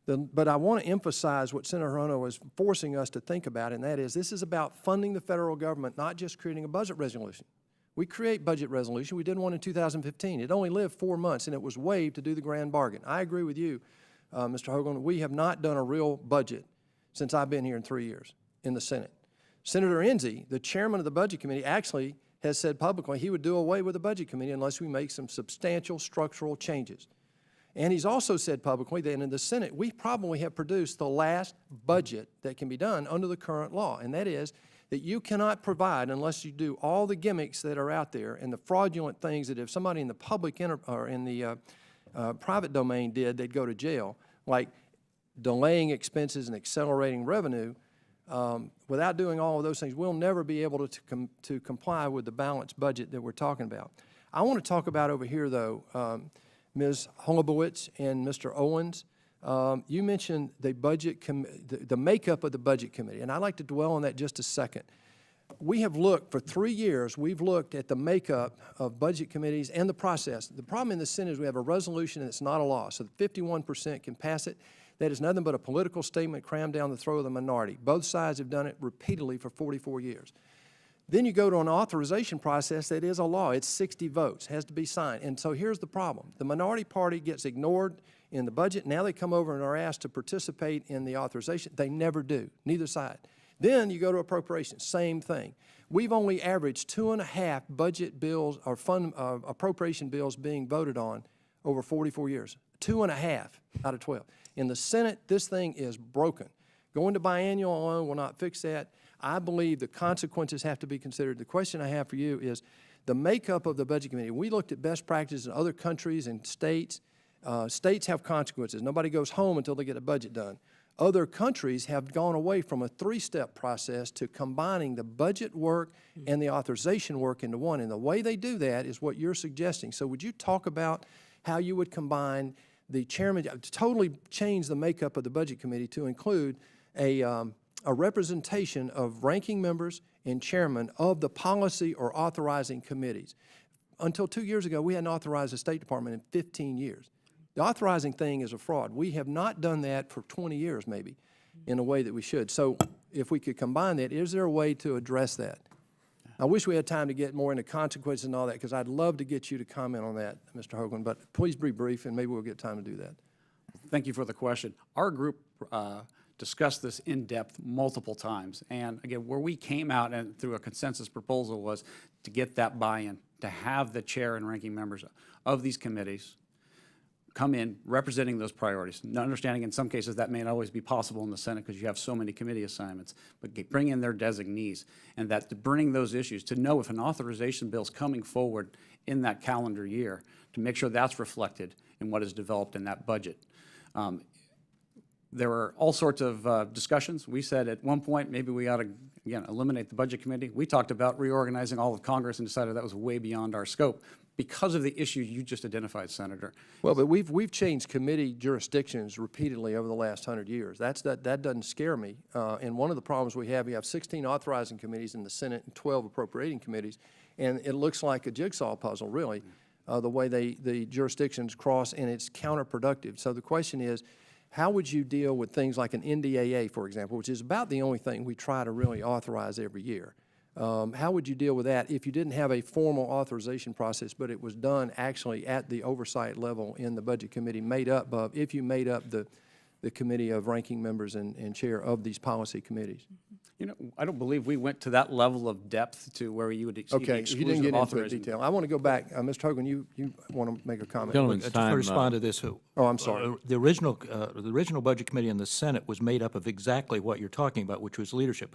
But I want to emphasize what Senator Hirono is forcing us to think about, and that is this is about funding the federal government, not just creating a budget resolution. We create budget resolution. We did one in 2015. It only lived 4 months, and it was waived to do the grand bargain. I agree with you, Mr. Hoagland. We have not done a real budget since I've been here in 3 years in the Senate. Senator Enzi, the chairman of the Budget Committee, actually has said publicly he would do away with the Budget Committee unless we make some substantial structural changes. And he's also said publicly that in the Senate, we probably have produced the last budget that can be done under the current law, and that is that you cannot provide unless you do all the gimmicks that are out there and the fraudulent things that if somebody in the public or in the private domain did, they'd go to jail, like delaying expenses and accelerating revenue. Without doing all of those things, we'll never be able to comply with the balanced budget that we're talking about. I want to talk about over here, though, Ms. Holubowich and Mr. Owens. You mentioned the makeup of the Budget Committee, and I'd like to dwell on that just a second. We have looked, for 3 years, we've looked at the makeup of budget committees and the process. The problem in the Senate is we have a resolution and it's not a law, so 51% can pass it. That is nothing but a political statement crammed down the throat of the minority. Both sides have done it repeatedly for 44 years. Then you go to an authorization process that is a law. It's 60 votes, has to be signed. And so here's the problem. The minority party gets ignored in the budget. Now they come over and are asked to participate in the authorization. They never do, neither side. Then you go to appropriations, same thing. We've only averaged 2.5 budget bills or appropriation bills being voted on over 44 years. 2.5 out of 12. In the Senate, this thing is broken. Going to biennial alone will not fix that. I believe the consequences have to be considered. The question I have for you is the makeup of the Budget Committee. We looked at best practices in other countries and states. States have consequences. Nobody goes home until they get a budget done. Other countries have gone away from a 3-step process to combining the budget work and the authorization work into one. And the way they do that is what you're suggesting. So would you talk about how you would combine the chairman, totally change the makeup of the Budget Committee to include a representation of ranking members and chairman of the policy or authorizing committees. Until 2 years ago, we hadn't authorized the State Department in 15 years. The authorizing thing is a fraud. We have not done that for 20 years, maybe, in a way that we should. So if we could combine that, is there a way to address that? I wish we had time to get more into consequences and all that, because I'd love to get you to comment on that, Mr. Hoagland, but please be brief, and maybe we'll get time to do that. Thank you for the question. Our group discussed this in depth multiple times, and again, where we came out and through a consensus proposal was to get that buy-in, to have the chair and ranking members of these committees come in representing those priorities. Now, understanding in some cases that may not always be possible in the Senate because you have so many committee assignments, but bring in their designees, and that to bring those issues, to know if an authorization bill is coming forward in that calendar year, to make sure that's reflected in what is developed in that budget. There were all sorts of discussions. We said at one point maybe we ought to, again, eliminate the Budget Committee. We talked about reorganizing all of Congress and decided that was way beyond our scope because of the issues you just identified, Senator. Well, but we've changed committee jurisdictions repeatedly over the last 100 years. That doesn't scare me. And one of the problems we have 16 authorizing committees in the Senate and 12 appropriating committees, and it looks like a jigsaw puzzle, really, the way the jurisdictions cross, and it's counterproductive. So the question is, how would you deal with things like an NDAA, for example, which is about the only thing we try to really authorize every year? How would you deal with that if you didn't have a formal authorization process, but it was done actually at the oversight level in the Budget Committee made up of, if you made up the committee of ranking members and chair of these policy committees? You know, I don't believe we went to that level of depth to where you would exceed the Okay, you exclusive didn't get into it authorization. detail. I want to go back. Mr. Hoagland, you want to make a comment? Gentlemen's Just time. to respond to this. Oh, I'm sorry. The original Budget Committee in the Senate was made up of exactly what you're talking about, which was leadership.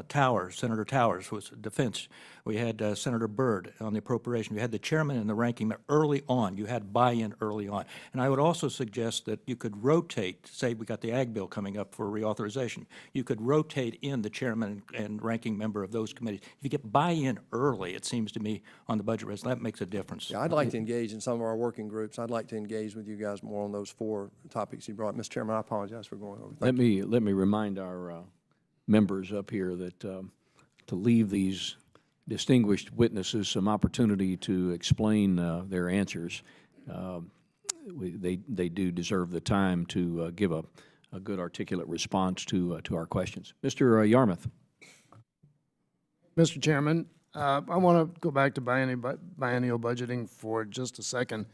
Towers, Senator Towers was defense. We had Senator Byrd on the appropriation. We had the chairman and the ranking member early on. You had buy-in early on. And I would also suggest that you could rotate, say we got the Ag Bill coming up for reauthorization. You could rotate in the chairman and ranking member of those committees. If you get buy-in early, it seems to me, on the budget resolution, that makes a difference. Yeah, I'd like to engage in some of our working groups. I'd like to engage with you guys more on those 4 topics you brought. Mr. Chairman, I apologize for going over. Let me remind our members up here that to leave these distinguished witnesses some opportunity to explain their answers. They do deserve the time to give a good articulate response to our questions. Mr. Yarmouth. Mr. Chairman, I want to go back to biennial budgeting for just a second.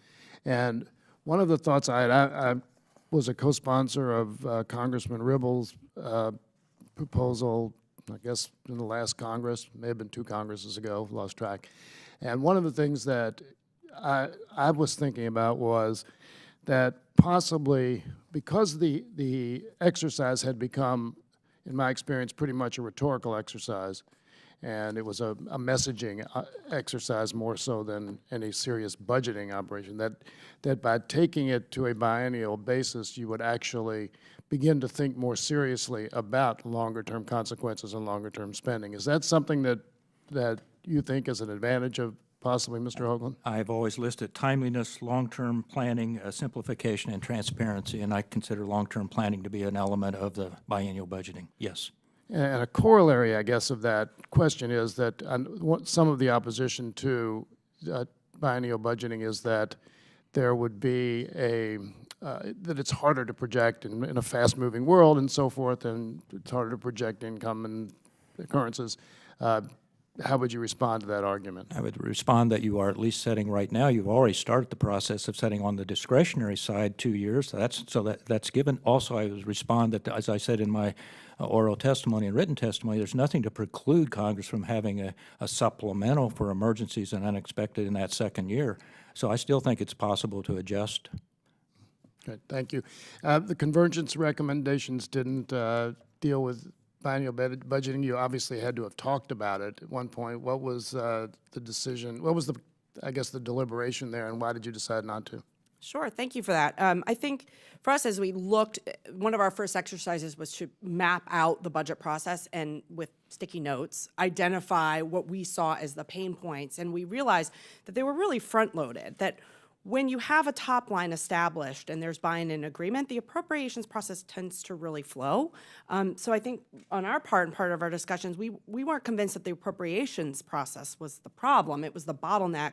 And one of the thoughts I was a co-sponsor of Congressman Ribble's proposal, I guess in the last Congress, may have been 2 Congresses ago, lost track. And one of the things that I was thinking about was that possibly because the exercise had become, in my experience, pretty much a rhetorical exercise, and it was a messaging exercise more so than any serious budgeting operation, that by taking it to a biennial basis, you would actually begin to think more seriously about longer-term consequences and longer-term spending. Is that something that you think is an advantage of possibly, Mr. Hoagland? I've always listed timeliness, long-term planning, simplification, and transparency, and I consider long-term planning to be an element of the biennial budgeting, yes. And a corollary, I guess, of that question is that some of the opposition to biennial budgeting is that there would be that it's harder to project in a fast-moving world and so forth, and it's harder to project income and occurrences. How would you respond to that argument? I would respond that you are at least setting right now, you've already started the process of setting on the discretionary side 2 years. That's given. Also, I would respond that, as I said in my oral testimony and written testimony, there's nothing to preclude Congress from having a supplemental for emergencies and unexpected in that second year. So I still think it's possible to adjust. Good, thank you. The Convergence recommendations didn't deal with biennial budgeting. You obviously had to have talked about it at one point. What was the decision? What was the, I guess, the deliberation there, and why did you decide not to? Sure, thank you for that. I think for us, as we looked, one of our first exercises was to map out the budget process and with sticky notes, identify what we saw as the pain points. And we realized that they were really front-loaded, that when you have a top line established and there's buy-in and agreement, the appropriations process tends to really flow. So I think on our part and part of our discussions, we weren't convinced that the appropriations process was the problem. It was the bottleneck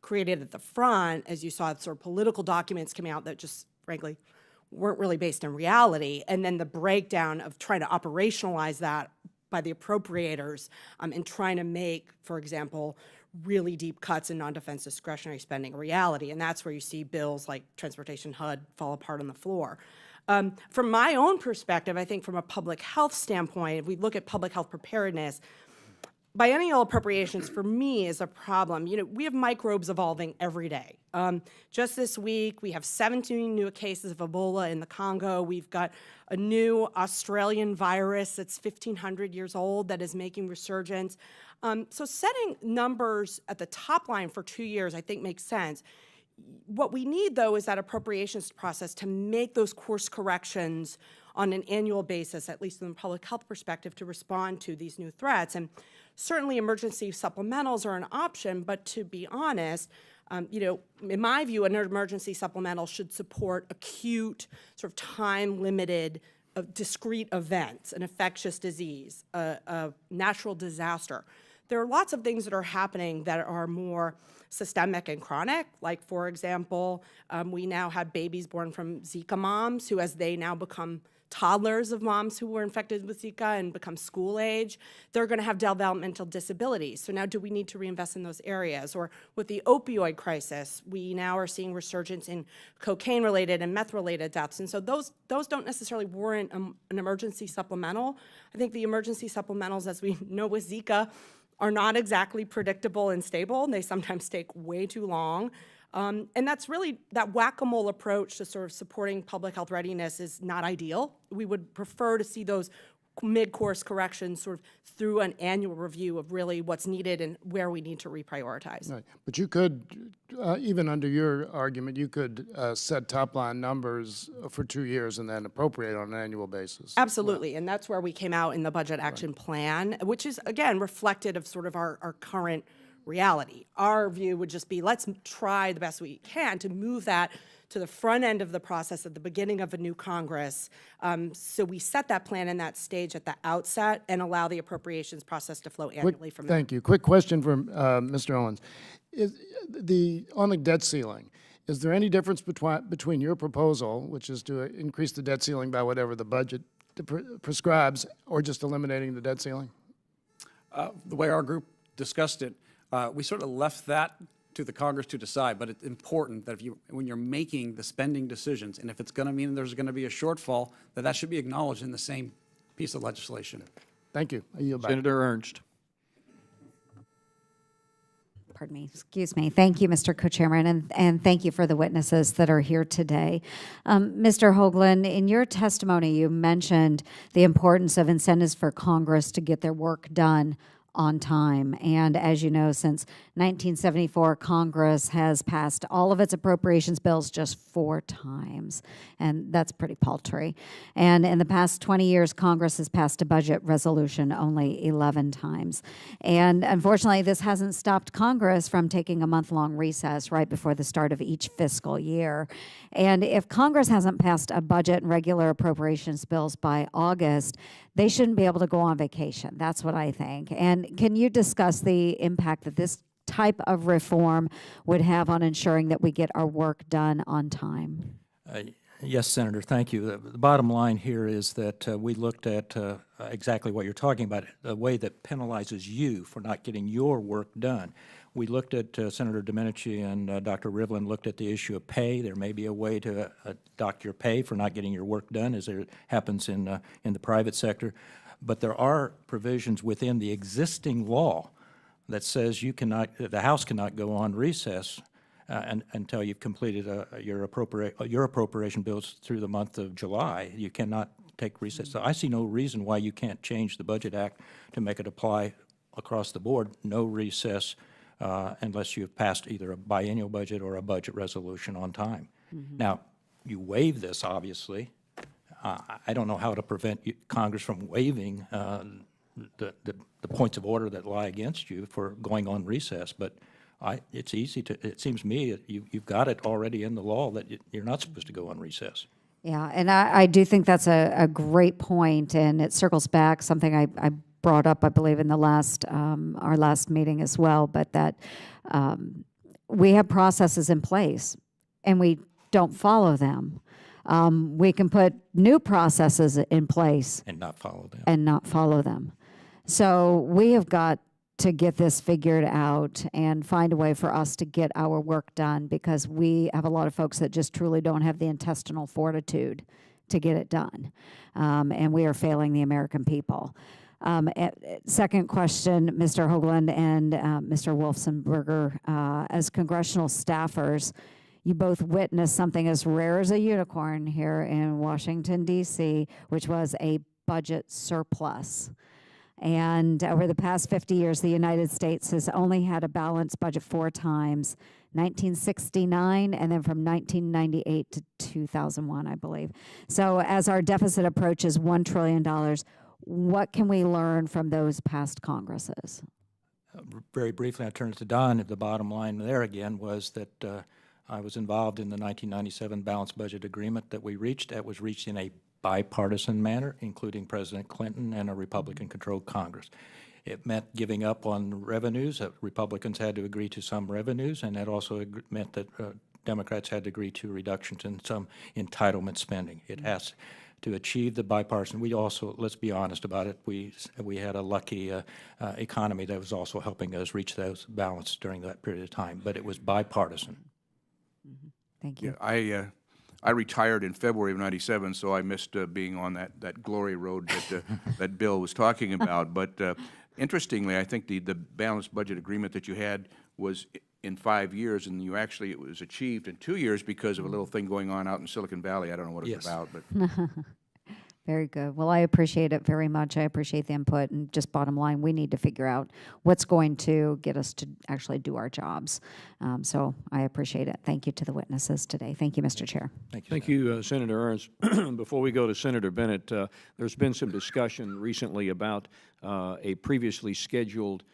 created at the front, as you saw sort of political documents coming out that just, frankly, weren't really based in reality. And then the breakdown of trying to operationalize that by the appropriators and trying to make, for example, really deep cuts in non-defense discretionary spending a reality. And that's where you see bills like transportation HUD fall apart on the floor. From my own perspective, I think from a public health standpoint, if we look at public health preparedness, biennial appropriations for me is a problem. You know, we have microbes evolving every day. Just this week, we have 17 new cases of Ebola in the Congo. We've got a new Australian virus that's 1,500 years old that is making resurgence. So setting numbers at the top line for 2 years, I think, makes sense. What we need, though, is that appropriations process to make those course corrections on an annual basis, at least from a public health perspective, to respond to these new threats. And certainly emergency supplementals are an option, but to be honest, you know, in my view, an emergency supplemental should support acute, sort of time-limited, discrete events, an infectious disease, a natural disaster. There are lots of things that are happening that are more systemic and chronic, like, for example, we now have babies born from Zika moms who, as they now become toddlers of moms who were infected with Zika and become school age, they're going to have developmental disabilities. So now do we need to reinvest in those areas? Or with the opioid crisis, we now are seeing resurgence in cocaine-related and meth-related deaths. And so those don't necessarily warrant an emergency supplemental. I think the emergency supplementals, as we know with Zika, are not exactly predictable and stable. They sometimes take way too long. And that's really, that whack-a-mole approach to sort of supporting public health readiness is not ideal. We would prefer to see those mid-course corrections sort of through an annual review of really what's needed and where we need to reprioritize. Right. But you could, even under your argument, you could set top-line numbers for 2 years and then appropriate on an annual basis. Absolutely, and that's where we came out in the Budget Action Plan, which is, again, reflected of sort of our current reality. Our view would just be, let's try the best we can to move that to the front end of the process at the beginning of a new Congress. So we set that plan and that stage at the outset and allow the appropriations process to flow annually from there. Thank you. Quick question from Mr. Owens. On the debt ceiling, is there any difference between your proposal, which is to increase the debt ceiling by whatever the budget prescribes, or just eliminating the debt ceiling? The way our group discussed it, we sort of left that to the Congress to decide, but it's important that when you're making the spending decisions, and if it's going to mean there's going to be a shortfall, that should be acknowledged in the same piece of legislation. Thank you. I yield back. Senator Ernst. Pardon me, excuse me. Thank you, Mr. Co-Chairman, and thank you for the witnesses that are here today. Mr. Hoagland, in your testimony, you mentioned the importance of incentives for Congress to get their work done on time. And as you know, since 1974, Congress has passed all of its appropriations bills just 4 times, and that's pretty paltry. And in the past 20 years, Congress has passed a budget resolution only 11 times. And unfortunately, this hasn't stopped Congress from taking a month-long recess right before the start of each fiscal year. And if Congress hasn't passed a budget and regular appropriations bills by August, they shouldn't be able to go on vacation. That's what I think. And can you discuss the impact that this type of reform would have on ensuring that we get our work done on time? Yes, Senator, thank you. The bottom line here is that we looked at exactly what you're talking about, a way that penalizes you for not getting your work done. We looked at, Senator Domenici and Dr. Rivlin looked at the issue of pay. There may be a way to dock your pay for not getting your work done, as there happens in the private sector. But there are provisions within the existing law that says you cannot, the House cannot go on recess until you've completed your appropriation bills through the month of July. You cannot take recess. So I see no reason why you can't change the Budget Act to make it apply across the board, no recess, unless you've passed either a biennial budget or a budget resolution on time. Now, you waive this, obviously. I don't know how to prevent Congress from waiving the points of order that lie against you for going on recess, but it's easy to, it seems to me, you've got it already in the law that you're not supposed to go on recess. Yeah, and I do think that's a great point, and it circles back something I brought up, I believe, in the last our last meeting as well, but that we have processes in place, and we don't follow them. We can put new processes in place And not follow them. and not follow them. So we have got to get this figured out and find a way for us to get our work done, because we have a lot of folks that just truly don't have the intestinal fortitude to get it done. And we are failing the American people. Second question, Mr. Hoagland and Mr. Wolfensberger, as congressional staffers, you both witnessed something as rare as a unicorn here in Washington, D.C., which was a budget surplus. And over the past 50 years, the United States has only had a balanced budget 4 times, 1969, and then from 1998 to 2001, I believe. So as our deficit approaches $1 trillion, what can we learn from those past Congresses? Very briefly, I turn it to Don. The bottom line there again was that I was involved in the 1997 balanced budget agreement that we reached. That was reached in a bipartisan manner, including President Clinton and a Republican-controlled Congress. It meant giving up on revenues. Republicans had to agree to some revenues, and that also meant that Democrats had to agree to reductions in some entitlement spending. It has to achieve the bipartisan. We also, let's be honest about it, we had a lucky economy that was also helping us reach those balance during that period of time, but it was bipartisan. Thank you. Yeah, I retired in February of '97, so I missed being on that glory road that that Bill was talking about. But interestingly, I think the balanced budget agreement that you had was in 5 years, and you actually, it was achieved in 2 years because of a little thing going on out in Silicon Valley. I don't know what it's about, but Very good. Well, I appreciate it very much. I appreciate the input. And just bottom line, we need to figure out what's going to get us to actually do our jobs. So I appreciate it. Thank you to the witnesses today. Thank you, Mr. Chair. Thank you, Senator Owens. Before we go to Senator Bennett, there's been some discussion recently about a previously scheduled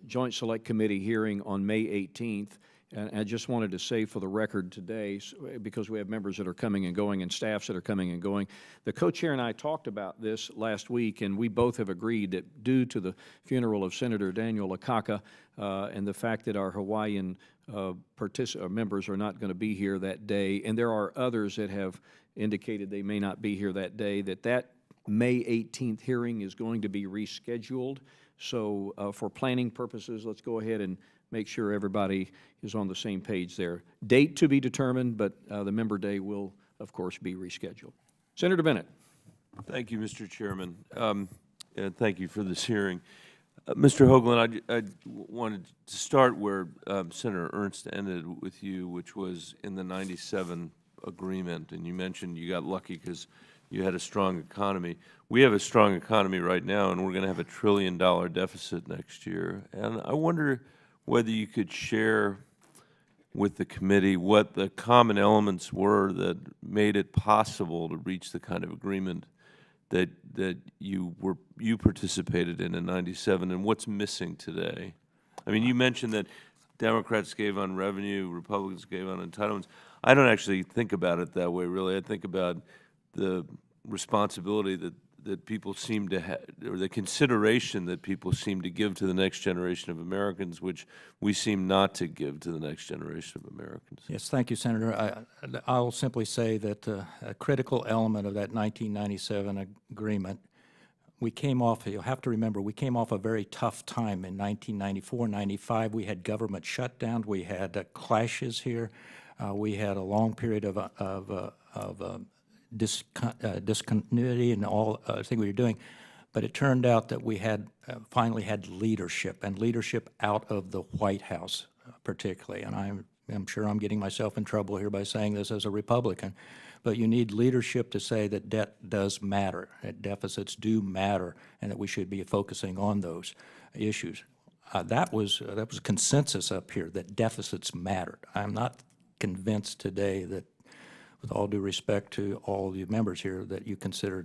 Joint Select Committee hearing on May 18th. And I just wanted to say for the record today, because we have members that are coming and going and staffs that are coming and going, the co-chair and I talked about this last week, and we both have agreed that due to the funeral of Senator Daniel Akaka and the fact that our Hawaiian members are not going to be here that day, and there are others that have indicated they may not be here that day, that May 18th hearing is going to be rescheduled. So for planning purposes, let's go ahead and make sure everybody is on the same page there. Date to be determined, but the member day will, of course, be rescheduled. Senator Bennett. Thank you, Mr. Chairman, and thank you for this hearing. Mr. Hoagland, I wanted to start where Senator Ernst ended with you, which was in the '97 agreement, and you mentioned you got lucky because you had a strong economy. We have a strong economy right now, and we're going to have $1 trillion deficit next year. And I wonder whether you could share with the committee what the common elements were that made it possible to reach the kind of agreement that you participated in '97, and what's missing today. I mean, you mentioned that Democrats gave on revenue, Republicans gave on entitlements. I don't actually think about it that way, really. I think about the responsibility that people seem to have, or the consideration that people seem to give to the next generation of Americans, which we seem not to give to the next generation of Americans. Yes, thank you, Senator. I'll simply say that a critical element of that 1997 agreement, we came off, you'll have to remember, we came off a very tough time in 1994, 95. We had government shutdown. We had clashes here. We had a long period of discontinuity and all thing we were doing, but it turned out that we had finally had leadership, and leadership out of the White House particularly. And I'm sure I'm getting myself in trouble here by saying this as a Republican, but you need leadership to say that debt does matter, that deficits do matter, and that we should be focusing on those issues. That was consensus up here that deficits mattered. I'm not convinced today that, with all due respect to all of you members here, that you consider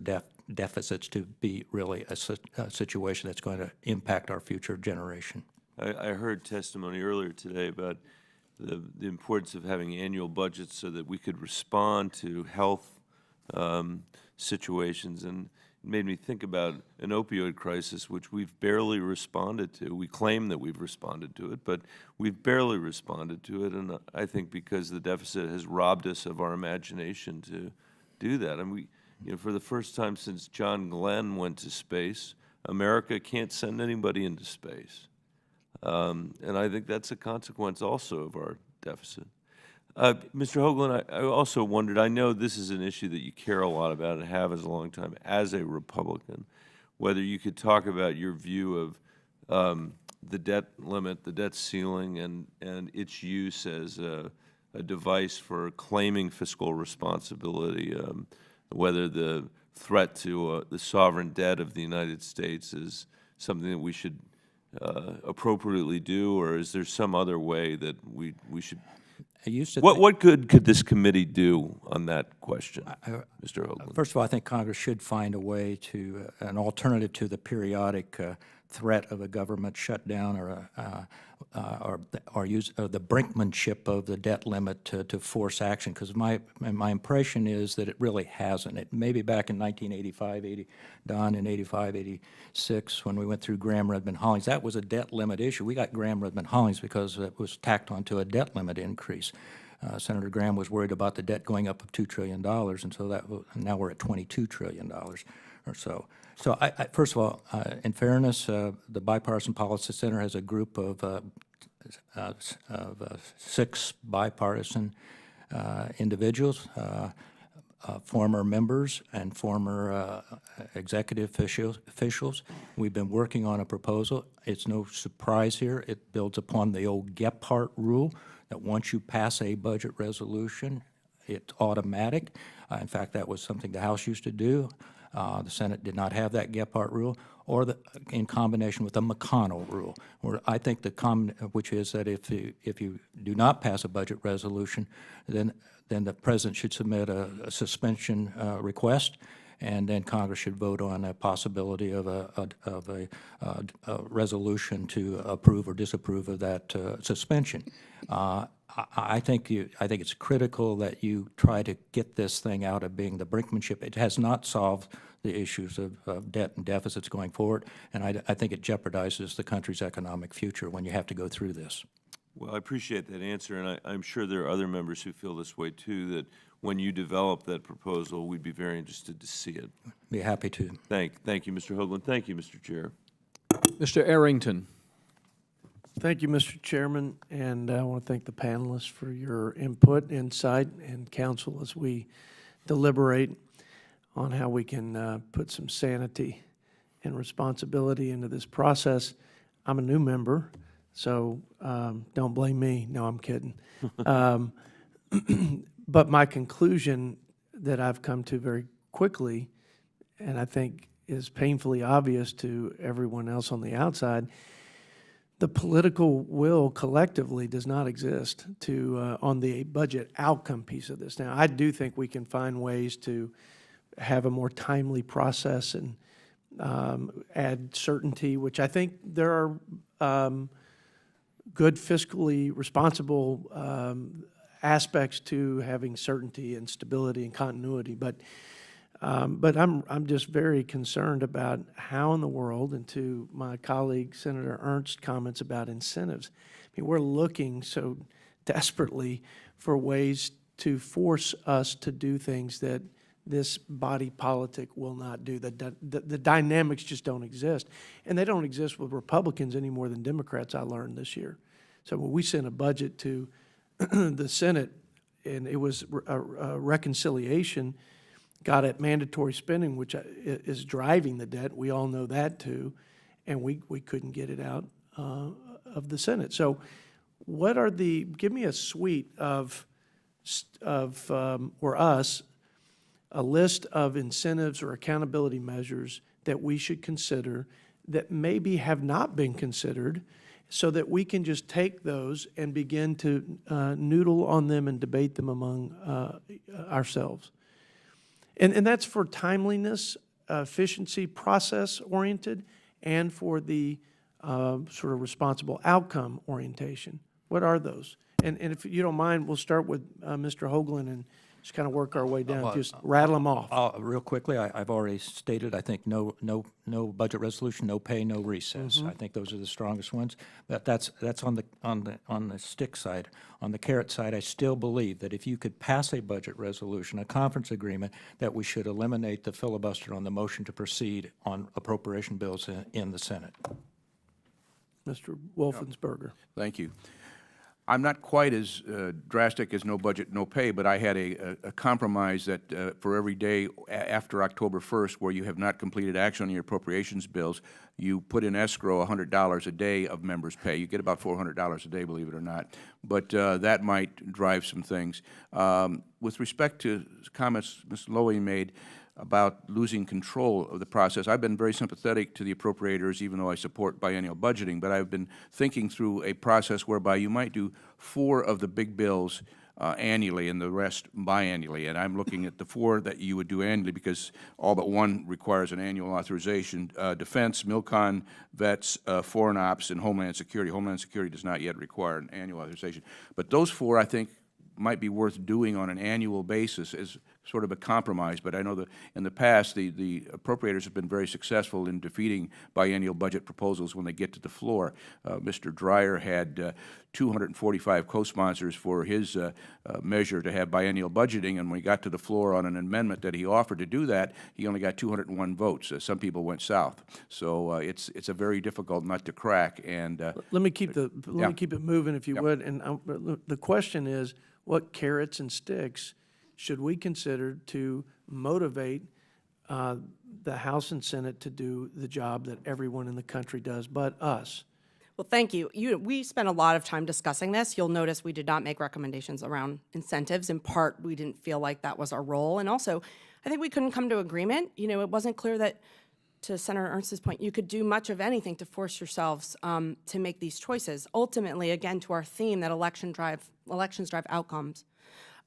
deficits to be really a situation that's going to impact our future generation. I heard testimony earlier today about the importance of having annual budgets so that we could respond to health situations, and it made me think about an opioid crisis, which we've barely responded to. We claim that we've responded to it, but we've barely responded to it, and I think because the deficit has robbed us of our imagination to do that. And we, for the first time since John Glenn went to space, America can't send anybody into space. And I think that's a consequence also of our deficit. Mr. Hoagland, I also wondered, I know this is an issue that you care a lot about and have as a long time as a Republican, whether you could talk about your view of the debt limit, the debt ceiling, and its use as a device for claiming fiscal responsibility, whether the threat to the sovereign debt of the United States is something that we should appropriately do, or is there some other way that we should... What good could this committee do on that question, Mr. Hoagland? First of all, I think Congress should find a way to, an alternative to the periodic threat of a government shutdown or use the brinkmanship of the debt limit to force action, because my impression is that it really hasn't. It maybe back in 1985, Don, in 85, 86, when we went through Graham-Rudman-Hollings, that was a debt limit issue. We got Graham-Rudman-Hollings because it was tacked onto a debt limit increase. Senator Graham was worried about the debt going up of $2 trillion, and so now we're at $22 trillion or so. So first of all, in fairness, the Bipartisan Policy Center has a group of 6 bipartisan individuals, former members and former executive officials. We've been working on a proposal. It's no surprise here. It builds upon the old Gephardt rule that once you pass a budget resolution, it's automatic. In fact, that was something the House used to do. The Senate did not have that Gephardt rule, or in combination with the McConnell rule, where I think which is that if you do not pass a budget resolution, then the President should submit a suspension request, and then Congress should vote on a possibility of a resolution to approve or disapprove of that suspension. I think it's critical that you try to get this thing out of being the brinkmanship. It has not solved the issues of debt and deficits going forward, and I think it jeopardizes the country's economic future when you have to go through this. Well, I appreciate that answer, and I'm sure there are other members who feel this way too, that when you develop that proposal, we'd be very interested to see it. Be happy to. Thank you, Mr. Hoagland. Thank you, Mr. Chair. Mr. Arrington. Thank you, Mr. Chairman, and I want to thank the panelists for your input, insight, and counsel as we deliberate on how we can put some sanity and responsibility into this process. I'm a new member, so don't blame me. No, I'm kidding. But my conclusion that I've come to very quickly, and I think is painfully obvious to everyone else on the outside, the political will collectively does not exist to on the budget outcome piece of this. Now, I do think we can find ways to have a more timely process and add certainty, which I think there are good fiscally responsible aspects to having certainty and stability and continuity. But I'm just very concerned about how in the world, and to my colleague Senator Ernst's comments about incentives, I mean, we're looking so desperately for ways to force us to do things that this body politic will not do. The dynamics just don't exist. And they don't exist with Republicans any more than Democrats, I learned this year. So when we sent a budget to the Senate, and it was a reconciliation, got at mandatory spending, which is driving the debt. We all know that too, and we couldn't get it out of the Senate. So what are give me a suite of or us, a list of incentives or accountability measures that we should consider that maybe have not been considered, so that we can just take those and begin to noodle on them and debate them among ourselves. And that's for timeliness, efficiency, process-oriented, and for the sort of responsible outcome orientation. What are those? And if you don't mind, we'll start with Mr. Hoagland and just kind of work our way down. Just rattle them off. Real quickly, I've already stated, I think no budget resolution, no pay, no recess. I think those are the strongest ones. But that's on the stick side. On the carrot side, I still believe that if you could pass a budget resolution, a conference agreement, that we should eliminate the filibuster on the motion to proceed on appropriation bills in the Senate. Mr. Wolfensberger. Thank you. I'm not quite as drastic as no budget, no pay, but I had a compromise that for every day after October 1st where you have not completed action on your appropriations bills, you put in escrow $100 a day of members' pay. You get about $400 a day, believe it or not. But that might drive some things. With respect to comments Ms. Lowy made about losing control of the process, I've been very sympathetic to the appropriators, even though I support biennial budgeting, but I've been thinking through a process whereby you might do 4 of the big bills annually and the rest biannually. And I'm looking at the 4 that you would do annually because all but 1 requires an annual authorization. Defense, MILCON, Vets, Foreign Ops, and Homeland Security. Homeland Security does not yet require an annual authorization. But those 4, I think, might be worth doing on an annual basis as sort of a compromise, but I know that in the past, the appropriators have been very successful in defeating biennial budget proposals when they get to the floor. Mr. Dreyer had 245 co-sponsors for his measure to have biennial budgeting, and when he got to the floor on an amendment that he offered to do that, he only got 201 votes. Some people went south. So it's a very difficult nut to crack. And Let me keep it moving, if you would. And the question is, what carrots and sticks should we consider to motivate the House and Senate to do the job that everyone in the country does, but us? Well, thank you. We spent a lot of time discussing this. You'll notice we did not make recommendations around incentives. In part, we didn't feel like that was our role. And also, I think we couldn't come to agreement. You know, it wasn't clear that, to Senator Ernst's point, you could do much of anything to force yourselves to make these choices. Ultimately, again, to our theme that elections drive outcomes.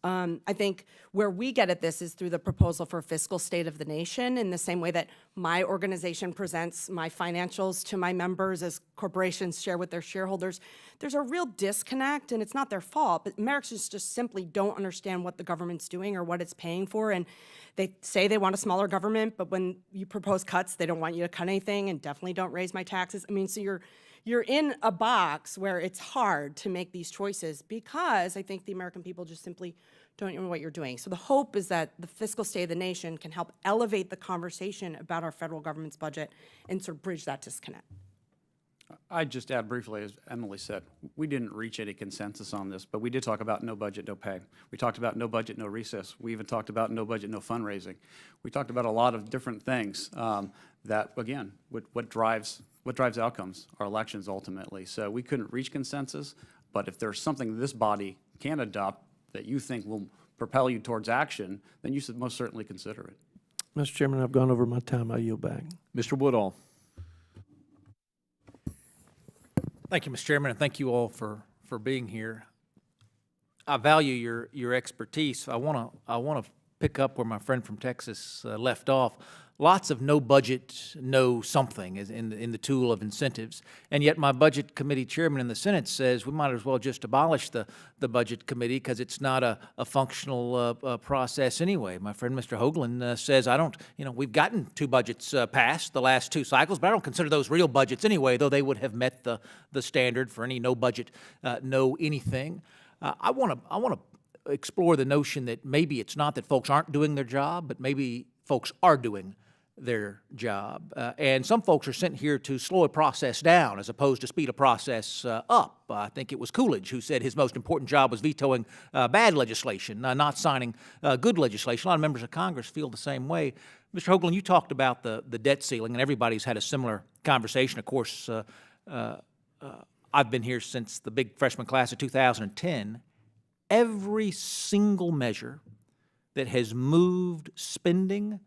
I think where we get at this is through the proposal for fiscal state of the nation, in the same way that my organization presents my financials to my members as corporations share with their shareholders. There's a real disconnect, and it's not their fault, but Americans just simply don't understand what the government's doing or what it's paying for, and they say they want a smaller government, but when you propose cuts, they don't want you to cut anything and definitely don't raise my taxes. I mean, so you're in a box where it's hard to make these choices because I think the American people just simply don't know what you're doing. So the hope is that the fiscal state of the nation can help elevate the conversation about our federal government's budget and sort of bridge that disconnect. I'd just add briefly, as Emily said, we didn't reach any consensus on this, but we did talk about no budget, no pay. We talked about no budget, no recess. We even talked about no budget, no fundraising. We talked about a lot of different things that, again, what drives outcomes are elections ultimately. So we couldn't reach consensus, but if there's something this body can adopt that you think will propel you towards action, then you should most certainly consider it. Mr. Chairman, I've gone over my time. I yield back. Mr. Woodall. Thank you, Mr. Chairman, and thank you all for being here. I value your expertise. I want to pick up where my friend from Texas left off. Lots of no budget, no something is in the tool of incentives, and yet my budget committee chairman in the Senate says we might as well just abolish the budget committee because it's not a functional process anyway. My friend Mr. Hoagland says we've gotten 2 budgets passed the last 2 cycles, but I don't consider those real budgets anyway, though they would have met the standard for any no budget, no anything. I want to explore the notion that maybe it's not that folks aren't doing their job, but maybe folks are doing their job. And some folks are sent here to slow a process down as opposed to speed a process up. I think it was Coolidge who said his most important job was vetoing bad legislation, not signing good legislation. A lot of members of Congress feel the same way. Mr. Hoagland, you talked about the debt ceiling, and everybody's had a similar conversation. Of course, I've been here since the big freshman class of 2010. Every single measure that has moved spending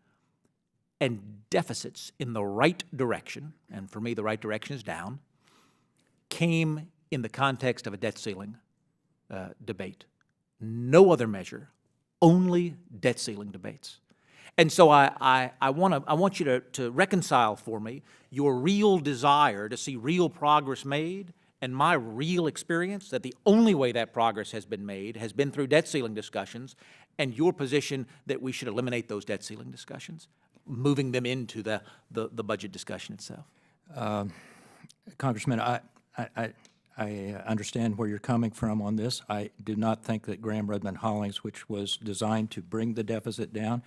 and deficits in the right direction, and for me the right direction is down, came in the context of a debt ceiling debate. No other measure, only debt ceiling debates. And so I want you to reconcile for me your real desire to see real progress made and my real experience that the only way that progress has been made has been through debt ceiling discussions, and your position that we should eliminate those debt ceiling discussions, moving them into the budget discussion itself. Congressman, I understand where you're coming from on this. I do not think that Graham-Rudman-Hollings, which was designed to bring the deficit down,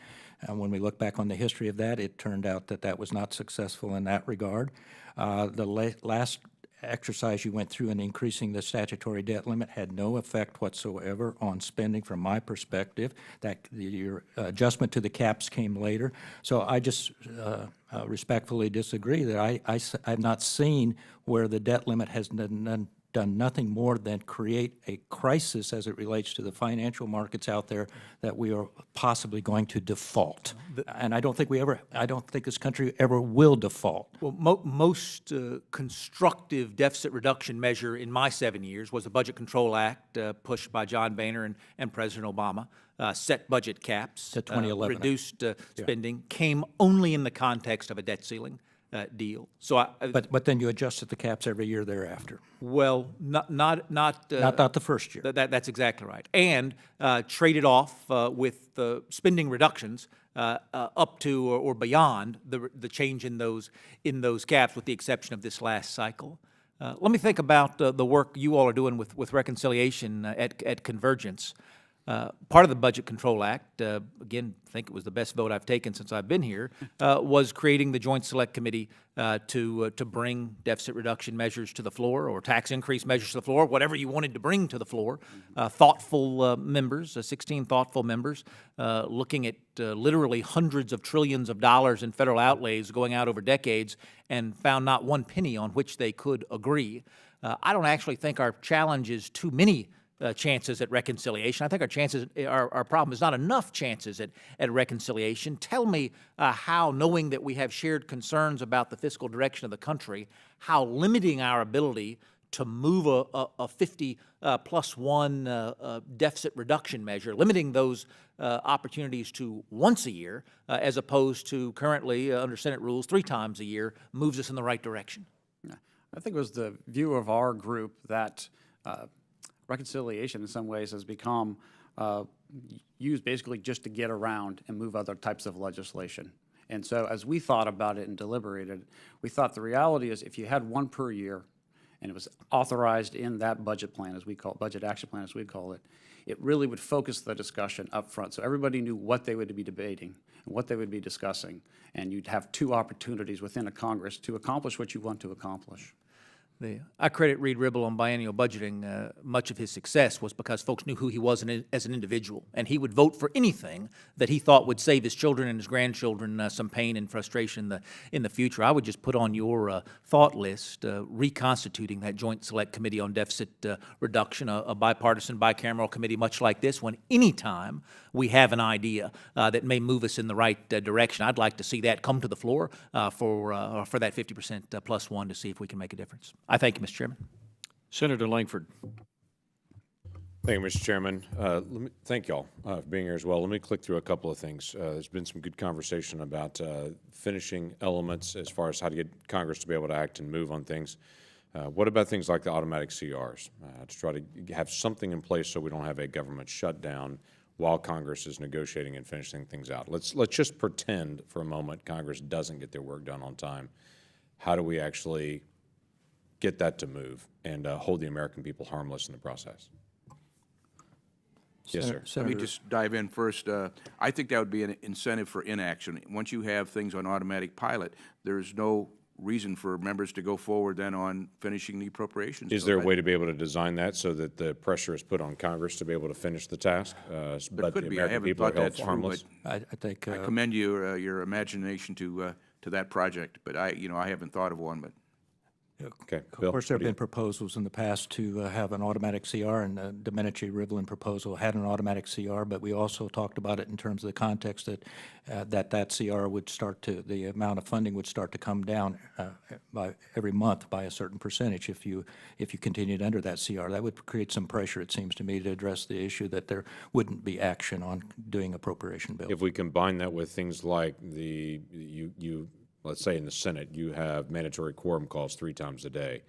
when we look back on the history of that, it turned out that that was not successful in that regard. The last exercise you went through in increasing the statutory debt limit had no effect whatsoever on spending from my perspective. That your adjustment to the caps came later. So I just respectfully disagree that I've not seen where the debt limit has done nothing more than create a crisis as it relates to the financial markets out there that we are possibly going to default. And I don't think this country ever will default. Well, most constructive deficit reduction measure in my 7 years was the Budget Control Act pushed by John Boehner and President Obama. Set budget caps, to 2011. Reduced spending, came only in the context of a debt ceiling deal. So But then you adjusted the caps every year thereafter. well, not Not the first year. That's exactly right. And traded off with spending reductions up to or beyond the change in those caps, with the exception of this last cycle. Let me think about the work you all are doing with reconciliation at Convergence. Part of the Budget Control Act, again, I think it was the best vote I've taken since I've been here, was creating the Joint Select Committee to bring deficit reduction measures to the floor, or tax increase measures to the floor, whatever you wanted to bring to the floor. Thoughtful members, 16 thoughtful members, looking at literally hundreds of trillions of dollars in federal outlays going out over decades, and found not one penny on which they could agree. I don't actually think our challenge is too many chances at reconciliation. I think our problem is not enough chances at reconciliation. Tell me how, knowing that we have shared concerns about the fiscal direction of the country, how limiting our ability to move a 50 plus one deficit reduction measure, limiting those opportunities to once a year, as opposed to currently, under Senate rules, 3 times a year, moves us in the right direction. I think it was the view of our group that reconciliation in some ways has become used basically just to get around and move other types of legislation. And so as we thought about it and deliberated, we thought the reality is if you had one per year and it was authorized in that budget plan, as we call it, budget action plan as we call it, it really would focus the discussion up front. So everybody knew what they would be debating and what they would be discussing. And you'd have 2 opportunities within a Congress to accomplish what you want to accomplish. I credit Reed Ribble on biennial budgeting. Much of his success was because folks knew who he was as an individual, and he would vote for anything that he thought would save his children and his grandchildren some pain and frustration in the future. I would just put on your thought list reconstituting that Joint Select Committee on Deficit Reduction, a bipartisan, bicameral committee much like this one. Anytime we have an idea that may move us in the right direction, I'd like to see that come to the floor for that 50% plus one to see if we can make a difference. I thank you, Mr. Chairman. Senator Langford. Thank you, Mr. Chairman. Thank y'all for being here as well. Let me click through a couple of things. There's been some good conversation about finishing elements as far as how to get Congress to be able to act and move on things. What about things like the automatic CRs? To try to have something in place so we don't have a government shutdown while Congress is negotiating and finishing things out. Let's just pretend for a moment Congress doesn't get their work done on time. How do we actually get that to move and hold the American people harmless in the process? Yes, sir. Let me just dive in first. I think that would be an incentive for inaction. Once you have things on automatic pilot, there's no reason for members to go forward then on finishing the appropriations. Is there a way to be able to design that so that the pressure is put on Congress to be able to finish the task, but the American people are held harmless? I think I commend you, your imagination to that project, but I haven't thought of one, but. Okay, Of Bill, course, there have what do you- been proposals in the past to have an automatic CR, and the Domenici-Rivlin proposal had an automatic CR, but we also talked about it in terms of the context that that CR would start to, the amount of funding would start to come down by every month by a certain percentage if you continued under that CR. That would create some pressure, it seems to me, to address the issue that wouldn't be action on doing appropriation bills. If we combine that with things like let's say in the Senate, you have mandatory quorum calls 3 times a day,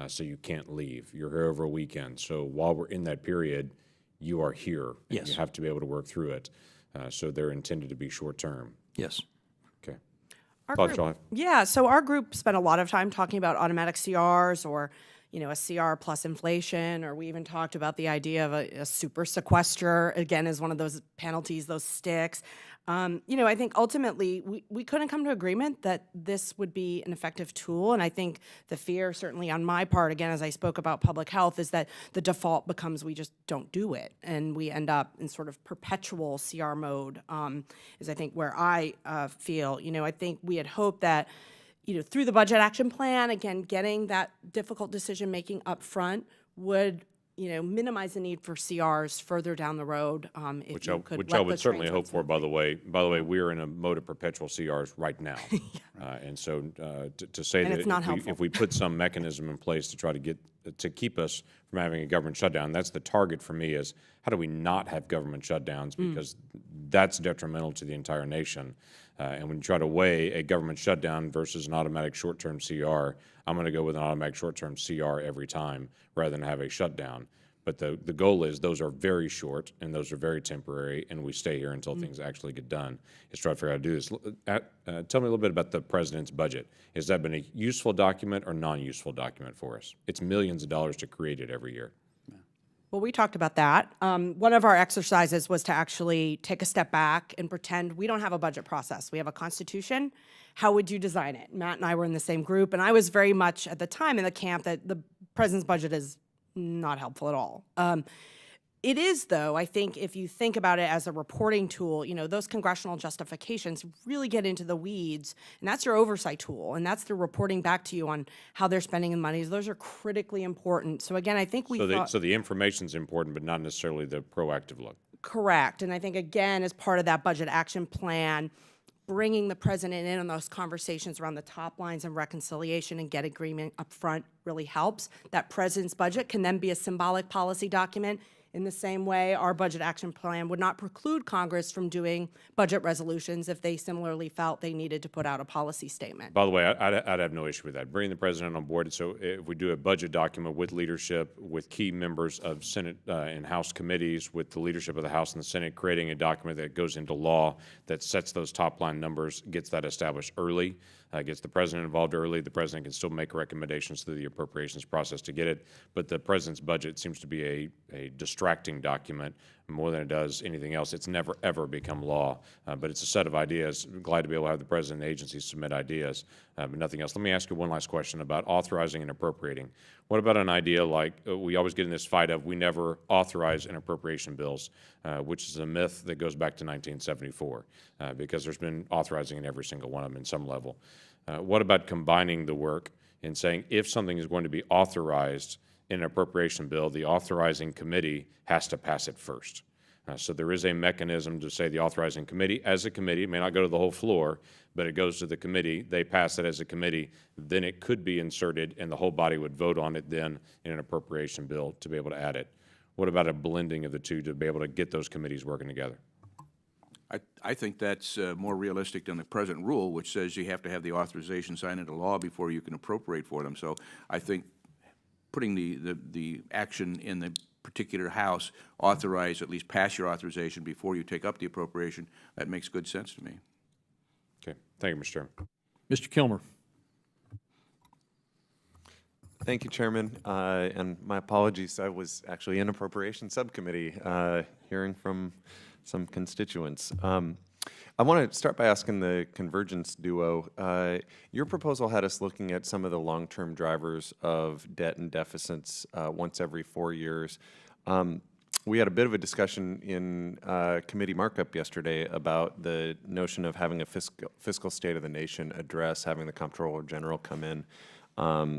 so you can't leave. You're here over a weekend. So while we're in that period, you are here. Yes. And you have to be able to work through it. So they're intended to be short-term. Yes. Okay. Our Paul, group- Charlie? Yeah, so our group spent a lot of time talking about automatic CRs or, a CR plus inflation, or we even talked about the idea of a super sequester, again, as one of those penalties, those sticks. I think ultimately we couldn't come to agreement that this would be an effective tool. And I think the fear, certainly on my part, again, as I spoke about public health, is that the default becomes we just don't do it. And we end up in sort of perpetual CR mode, is I think where I feel. I think we had hoped that, through the budget action plan, again, getting that difficult decision-making up front would minimize the need for CRs further down the road. Which I would certainly hope for, by the way. By the way, we are in a mode of perpetual CRs right now. And so to say And that it's not helpful. if we put some mechanism in place to try to to keep us from having a government shutdown. That's the target for me, is how do we not have government shutdowns, because that's detrimental to the entire nation. And when you try to weigh a government shutdown versus an automatic short-term CR, I'm going to go with an automatic short-term CR every time rather than have a shutdown. But the goal is those are very short and those are very temporary, and we stay here until things actually get done. Is try to figure out how to do this. Tell me a little bit about the president's budget. Has that been a useful document or non-useful document for us? It's millions of dollars to create it every year. Well, we talked about that. One of our exercises was to actually take a step back and pretend we don't have a budget process. We have a constitution. How would you design it? Matt and I were in the same group, and I was very much at the time in the camp that the president's budget is not helpful at all. It is, though, I think, if you think about it as a reporting tool, you know, those congressional justifications really get into the weeds, and that's your oversight tool, and that's the reporting back to you on how they're spending the money. Those are critically important. So again, I think we thought— So the information's important, but not necessarily the proactive look. Correct. And I think, again, as part of that budget action plan, bringing the president in on those conversations around the top lines and reconciliation and get agreement up front really helps. That president's budget can then be a symbolic policy document. In the same way, our budget action plan would not preclude Congress from doing budget resolutions if they similarly felt they needed to put out a policy statement. By the way, I'd have no issue with that. Bringing the president on board. So if we do a budget document with leadership, with key members of Senate and House committees, with the leadership of the House and the Senate, creating a document that goes into law that sets those top line numbers, gets that established early, gets the president involved early. The president can still make recommendations through the appropriations process to get it. But the president's budget seems to be a distracting document more than it does anything else. It's never, ever become law, but it's a set of ideas. I'm glad to be able to have the president and agencies submit ideas, but nothing else. Let me ask you one last question about authorizing and appropriating. What about an idea like we always get in this fight of we never authorize an appropriation bills, which is a myth that goes back to 1974, because there's been authorizing in every single one of them in some level. What about combining the work and saying if something is going to be authorized in an appropriation bill, the authorizing committee has to pass it first. So there is a mechanism to say the authorizing committee, as a committee, it may not go to the whole floor, but it goes to the committee, they pass it as a committee, then it could be inserted and the whole body would vote on it then in an appropriation bill to be able to add it. What about a blending of the two to be able to get those committees working together? I think that's more realistic than the present rule, which says you have to have the authorization signed into law before you can appropriate for them. So I think putting the action in the particular House, authorize, at least pass your authorization before you take up the appropriation, that makes good sense to me. Okay. Thank you, Mr. Chairman. Mr. Kilmer. Thank you, Chairman. And my apologies, I was actually in Appropriations Subcommittee hearing from some constituents. I want to start by asking the Convergence duo. Your proposal had us looking at some of the long-term drivers of debt and deficits once every 4 years. We had a bit of a discussion in committee markup yesterday about the notion of having a fiscal state of the nation address, having the Comptroller General come in.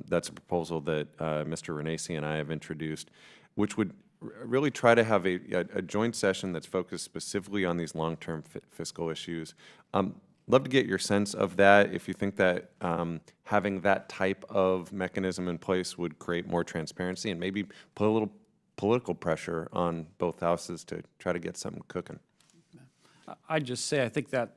That's a proposal that Mr. Renacci and I have introduced, which would really try to have a joint session that's focused specifically on these long-term fiscal issues. Love to get your sense of that, if you think that having that type of mechanism in place would create more transparency and maybe put a little political pressure on both houses to try to get something cooking. I'd just say I think that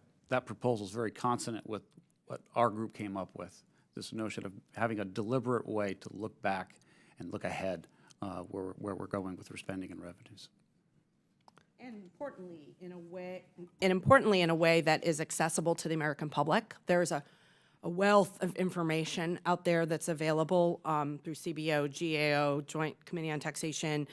proposal is very consonant with what our group came up with, this notion of having a deliberate way to look back and look ahead where we're going with our spending and revenues. And importantly, in a way that is accessible to the American public. There's a wealth of information out there that's available through CBO, GAO, Joint Committee on Taxation.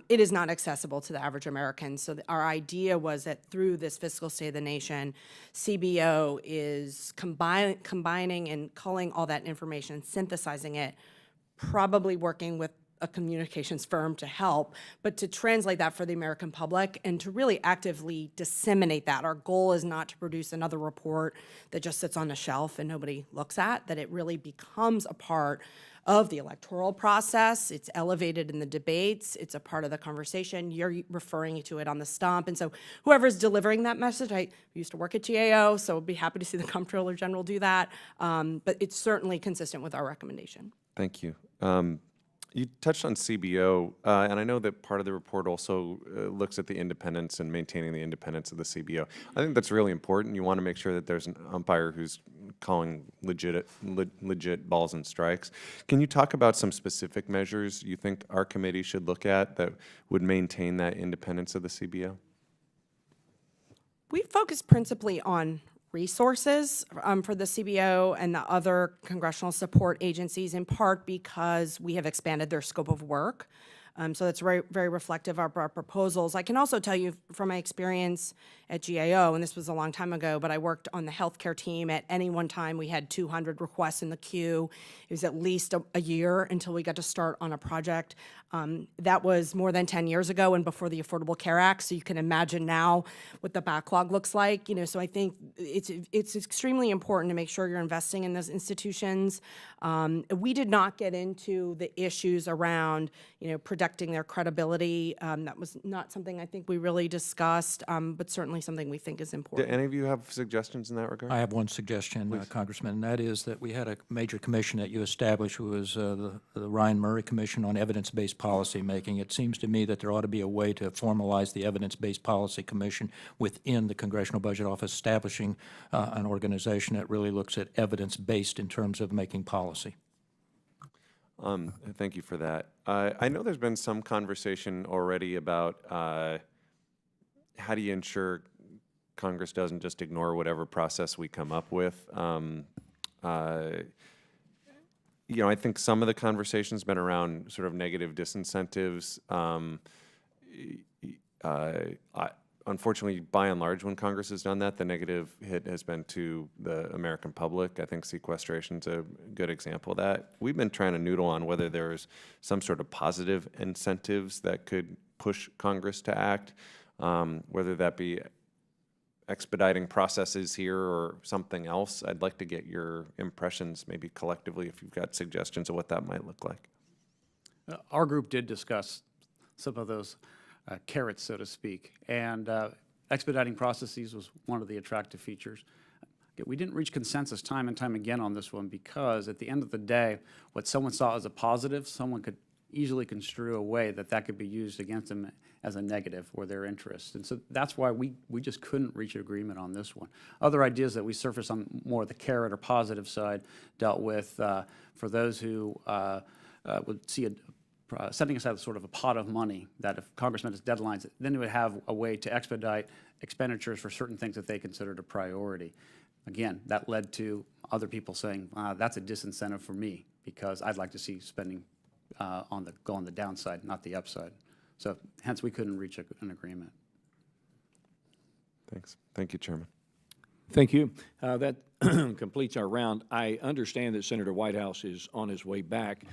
It is not accessible to the average American. So our idea was that through this fiscal state of the nation, CBO is combining and culling all that information, synthesizing it, probably working with a communications firm to help, but to translate that for the American public and to really actively disseminate that. Our goal is not to produce another report that just sits on the shelf and nobody looks at, that it really becomes a part of the electoral process. It's elevated in the debates. It's a part of the conversation. You're referring to it on the stump. And so whoever's delivering that message, I used to work at GAO, so I'd be happy to see the Comptroller General do that. But it's certainly consistent with our recommendation. Thank you. You touched on CBO, and I know that part of the report also looks at the independence and maintaining the independence of the CBO. I think that's really important. You want to make sure that there's an umpire who's calling legit balls and strikes. Can you talk about some specific measures you think our committee should look at that would maintain that independence of the CBO? We focus principally on resources for the CBO and the other congressional support agencies, in part because we have expanded their scope of work. So that's very, very reflective of our proposals. I can also tell you from my experience at GAO, and this was a long time ago, but I worked on the healthcare team. At any one time, we had 200 requests in the queue. It was at least a year until we got to start on a project. That was more than 10 years ago and before the Affordable Care Act, so you can imagine now what the backlog looks like. So I think it's extremely important to make sure you're investing in those institutions. We did not get into the issues around, protecting their credibility. That was not something I think we really discussed, but certainly something we think is Do important. any of you have suggestions in that regard? I have one suggestion, Congressman, and that is that we had a major commission that you established, who was the Ryan Murray Commission on Evidence-Based Policy Making. It seems to me that there ought to be a way to formalize the Evidence-Based Policy Commission within the Congressional Budget Office, establishing an organization that really looks at evidence-based in terms of making policy. Thank you for that. I know there's been some conversation already about how do you ensure Congress doesn't just ignore whatever process we come up with. I think some of the conversation's been around sort of negative disincentives. Unfortunately, by and large, when Congress has done that, the negative hit has been to the American public. I think sequestration's a good example of that. We've been trying to noodle on whether there's some sort of positive incentives that could push Congress to act, whether that be expediting processes here or something else. I'd like to get your impressions, maybe collectively, if you've got suggestions of what that might look like. Our group did discuss some of those carrots, so to speak, and expediting processes was one of the attractive features. We didn't reach consensus time and time again on this one because at the end of the day, what someone saw as a positive, someone could easily construe a way that that could be used against them as a negative or their interest. And so that's why we just couldn't reach an agreement on this one. Other ideas that we surfaced on more of the carrot or positive side dealt with for those who would see setting aside sort of a pot of money that if Congress met its deadlines, then it would have a way to expedite expenditures for certain things that they considered a priority. Again, that led to other people saying, that's a disincentive for me because I'd like to see spending go on the downside, not the upside. So hence we couldn't reach an agreement. Thanks. Thank you, Chairman. Thank you. That completes our round. I understand that Senator Whitehouse is on his way back,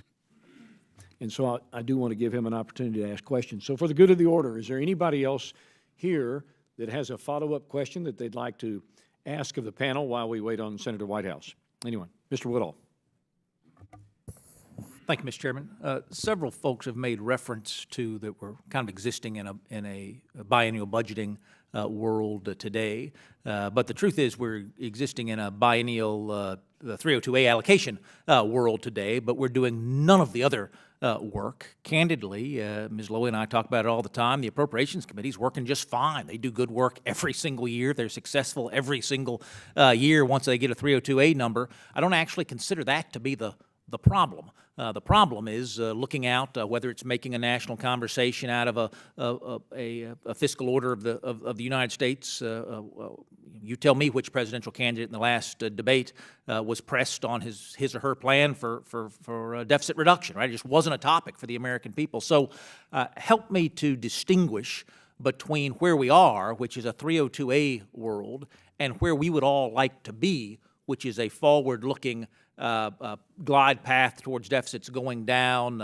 and so I do want to give him an opportunity to ask questions. So for the good of the order, is there anybody else here that has a follow-up question that they'd like to ask of the panel while we wait on Senator Whitehouse? Anyone? Mr. Woodall. Thank you, Mr. Chairman. Several folks have made reference to that we're kind of existing in a biennial budgeting world today, but the truth is we're existing in a biennial the 302A allocation world today, but we're doing none of the other work. Candidly, Ms. Lowy and I talk about it all the time. The Appropriations Committee is working just fine. They do good work every single year. They're successful every single year once they get a 302A number. I don't actually consider that to be the problem. The problem is looking out whether it's making a national conversation out of a fiscal order of the United States. You tell me which presidential candidate in the last debate was pressed on his or her plan for deficit reduction, right? It just wasn't a topic for the American people. So help me to distinguish between where we are, which is a 302A world, and where we would all like to be, which is a forward-looking glide path towards deficits going down,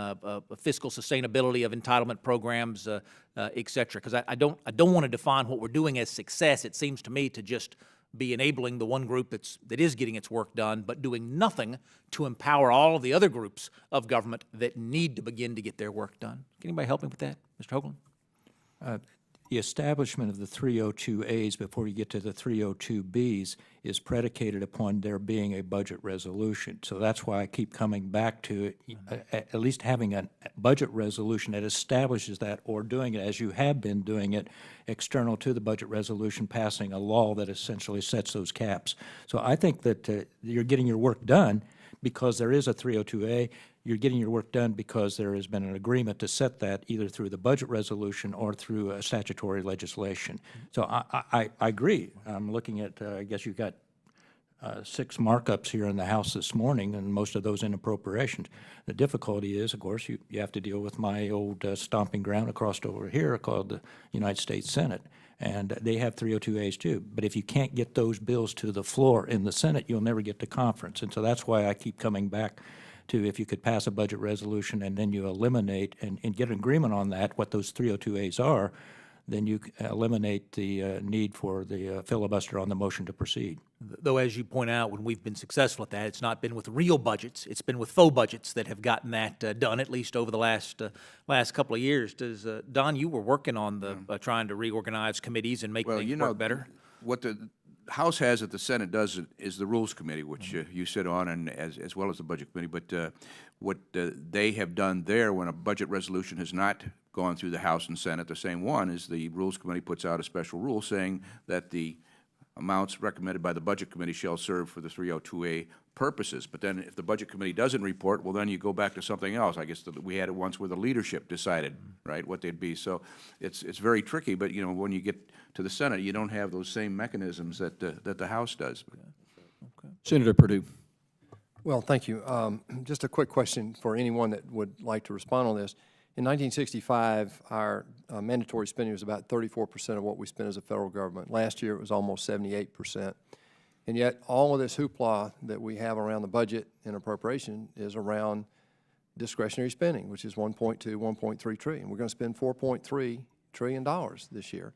fiscal sustainability of entitlement programs, et cetera. Because I don't want to define what we're doing as success. It seems to me to just be enabling the one group that is getting its work done, but doing nothing to empower all of the other groups of government that need to begin to get their work done. Can anybody help me with that, Mr. Hoagland? the establishment of the 302As before you get to the 302Bs is predicated upon there being a budget resolution. So that's why I keep coming back to it, at least having a budget resolution that establishes that, or doing it as you have been doing it, external to the budget resolution, passing a law that essentially sets those caps. So I think that you're getting your work done because there is a 302A. You're getting your work done because there has been an agreement to set that either through the budget resolution or through a statutory legislation. So I agree. I'm looking at, I guess you've got 6 markups here in the House this morning, and most of those in appropriations. The difficulty is, of course, you have to deal with my old stomping ground across over here called the United States Senate, and they have 302As too. But if you can't get those bills to the floor in the Senate, you'll never get to conference. And so that's why I keep coming back to, if you could pass a budget resolution and then you eliminate and get an agreement on that, what those 302As are, then you eliminate the need for the filibuster on the motion to proceed. Though, as you point out, when we've been successful at that, it's not been with real budgets. It's been with faux budgets that have gotten that done, at least over the last couple of years. Does Don, you were working on the trying to reorganize committees and make things work better? What the House has that the Senate does is the Rules Committee, which you sit on, and as well as the Budget Committee. But what they have done there, when a budget resolution has not gone through the House and Senate, the same one, is the Rules Committee puts out a special rule saying that the amounts recommended by the Budget Committee shall serve for the 302A purposes. But then if the Budget Committee doesn't report, well, then you go back to something else. I guess we had it once where the leadership decided, right, what they'd be. So it's very tricky, but, you know, when you get to the Senate, you don't have those same mechanisms that the House does. Senator Perdue. Well, thank you. Just a quick question for anyone that would like to respond on this. In 1965, our mandatory spending was about 34% of what we spent as a federal government. Last year, it was almost 78%. And yet, all of this hoopla that we have around the budget and appropriation is around discretionary spending, which is 1.2, 1.3 trillion. We're going to spend $4.3 trillion this year.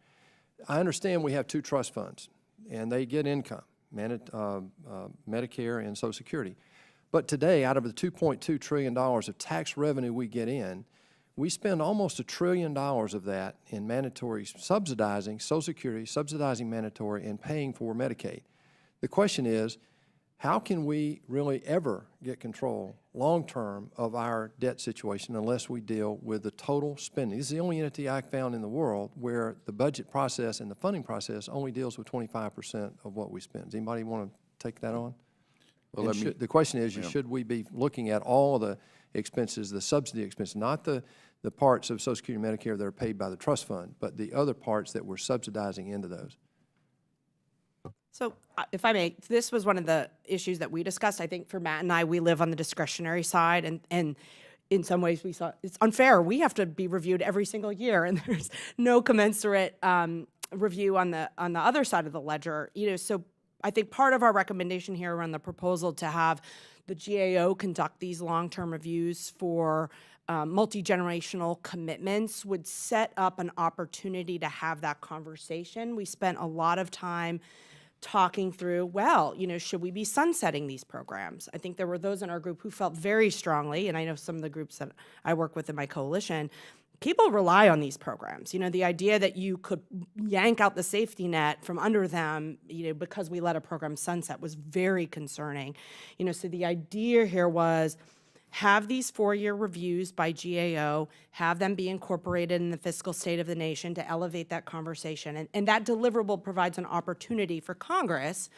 I understand we have 2 trust funds, and they get income, Medicare and Social Security. But today, out of the $2.2 trillion of tax revenue we get in, we spend almost $1 trillion of that in mandatory subsidizing Social Security, subsidizing mandatory, and paying for Medicaid. The question is, how can we really ever get control long-term of our debt situation unless we deal with the total spending? This is the only entity I found in the world where the budget process and the funding process only deals with 25% of what we spend. Does anybody want to take that on? Well, the question is, should we be looking at all of the expenses, the subsidy expenses, not the parts of Social Security and Medicare that are paid by the trust fund, but the other parts that we're subsidizing into those? So if I may, this was one of the issues that we discussed. I think for Matt and I, we live on the discretionary side, and in some ways we saw it's unfair. We have to be reviewed every single year, and there's no commensurate review on the other side of the ledger. You know, so I think part of our recommendation here around the proposal to have the GAO conduct these long-term reviews for multi-generational commitments would set up an opportunity to have that conversation. We spent a lot of time talking through, well, you know, should we be sunsetting these programs? I think there were those in our group who felt very strongly, and I know some of the groups that I work with in my coalition, people rely on these programs. You know, the idea that you could yank out the safety net from under them, you know, because we let a program sunset was very concerning. You know, so the idea here was have these 4-year reviews by GAO, have them be incorporated in the fiscal state of the nation to elevate that conversation. And that deliverable provides an opportunity for Congress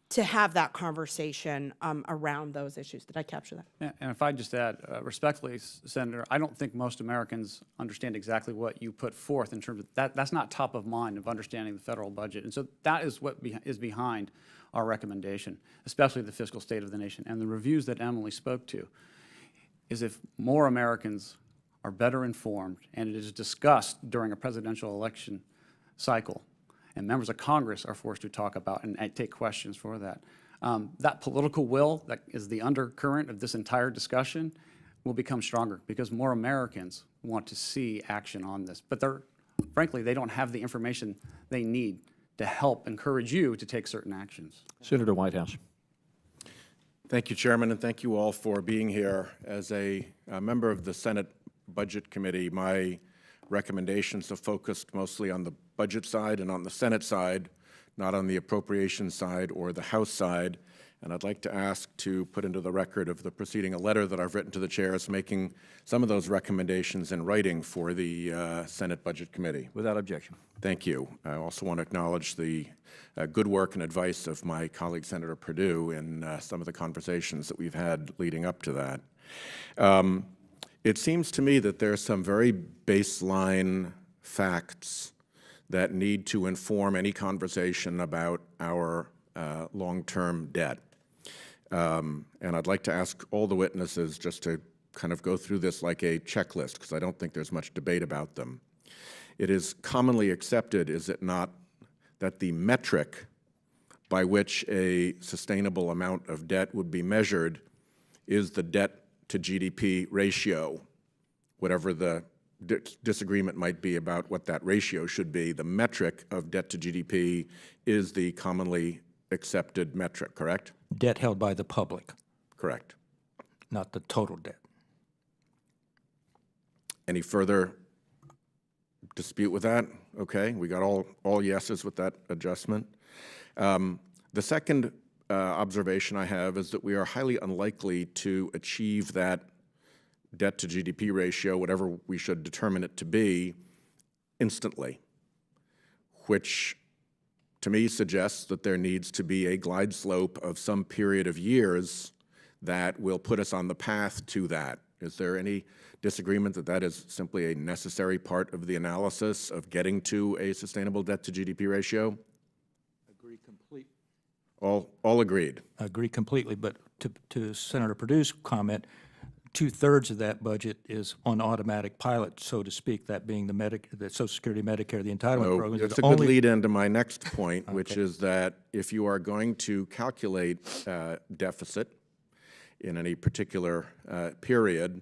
to have that conversation around those issues. Did I capture that? Yeah, and if I just add, respectfully, Senator, I don't think most Americans understand exactly what you put forth in terms of that. That's not top of mind of understanding the federal budget. And so that is what is behind our recommendation, especially the fiscal state of the nation. And the reviews that Emily spoke to is if more Americans are better informed and it is discussed during a presidential election cycle, and members of Congress are forced to talk about and take questions for that. That political will that is the undercurrent of this entire discussion will become stronger because more Americans want to see action on this. But frankly, they don't have the information they need to help encourage you to take certain actions. Senator Whitehouse. Thank you, Chairman, and thank you all for being here. As a member of the Senate Budget Committee, my recommendations have focused mostly on the budget side and on the Senate side, not on the appropriations side or the House side. And I'd like to ask to put into the record of the proceeding a letter that I've written to the chairs making some of those recommendations in writing for the Senate Budget Committee. Without objection. Thank you. I also want to acknowledge the good work and advice of my colleague Senator Perdue in some of the conversations that we've had leading up to that. It seems to me that there are some very baseline facts that need to inform any conversation about our long-term debt. And I'd like to ask all the witnesses just to kind of go through this like a checklist, because I don't think there's much debate about them. It is commonly accepted, is it not, that the metric by which a sustainable amount of debt would be measured is the debt to GDP ratio, whatever the disagreement might be about what that ratio should be. The metric of debt to GDP is the commonly accepted metric, correct? Debt held by the public, Correct. not the total debt. Any further dispute with that? Okay, we got all yeses with that adjustment. The second observation I have is that we are highly unlikely to achieve that debt to GDP ratio, whatever we should determine it to be, instantly, which to me suggests that there needs to be a glide slope of some period of years that will put us on the path to that. Is there any disagreement that that is simply a necessary part of the analysis of getting to a sustainable debt to GDP ratio? Agree completely. All agreed. Agree completely, but to Senator Perdue's comment, 2/3 of that budget is on automatic pilot, so to speak, that being the Social Security, Medicare, the entitlement programs. It's a good lead into my next point, which is that if you are going to calculate deficit in any particular period,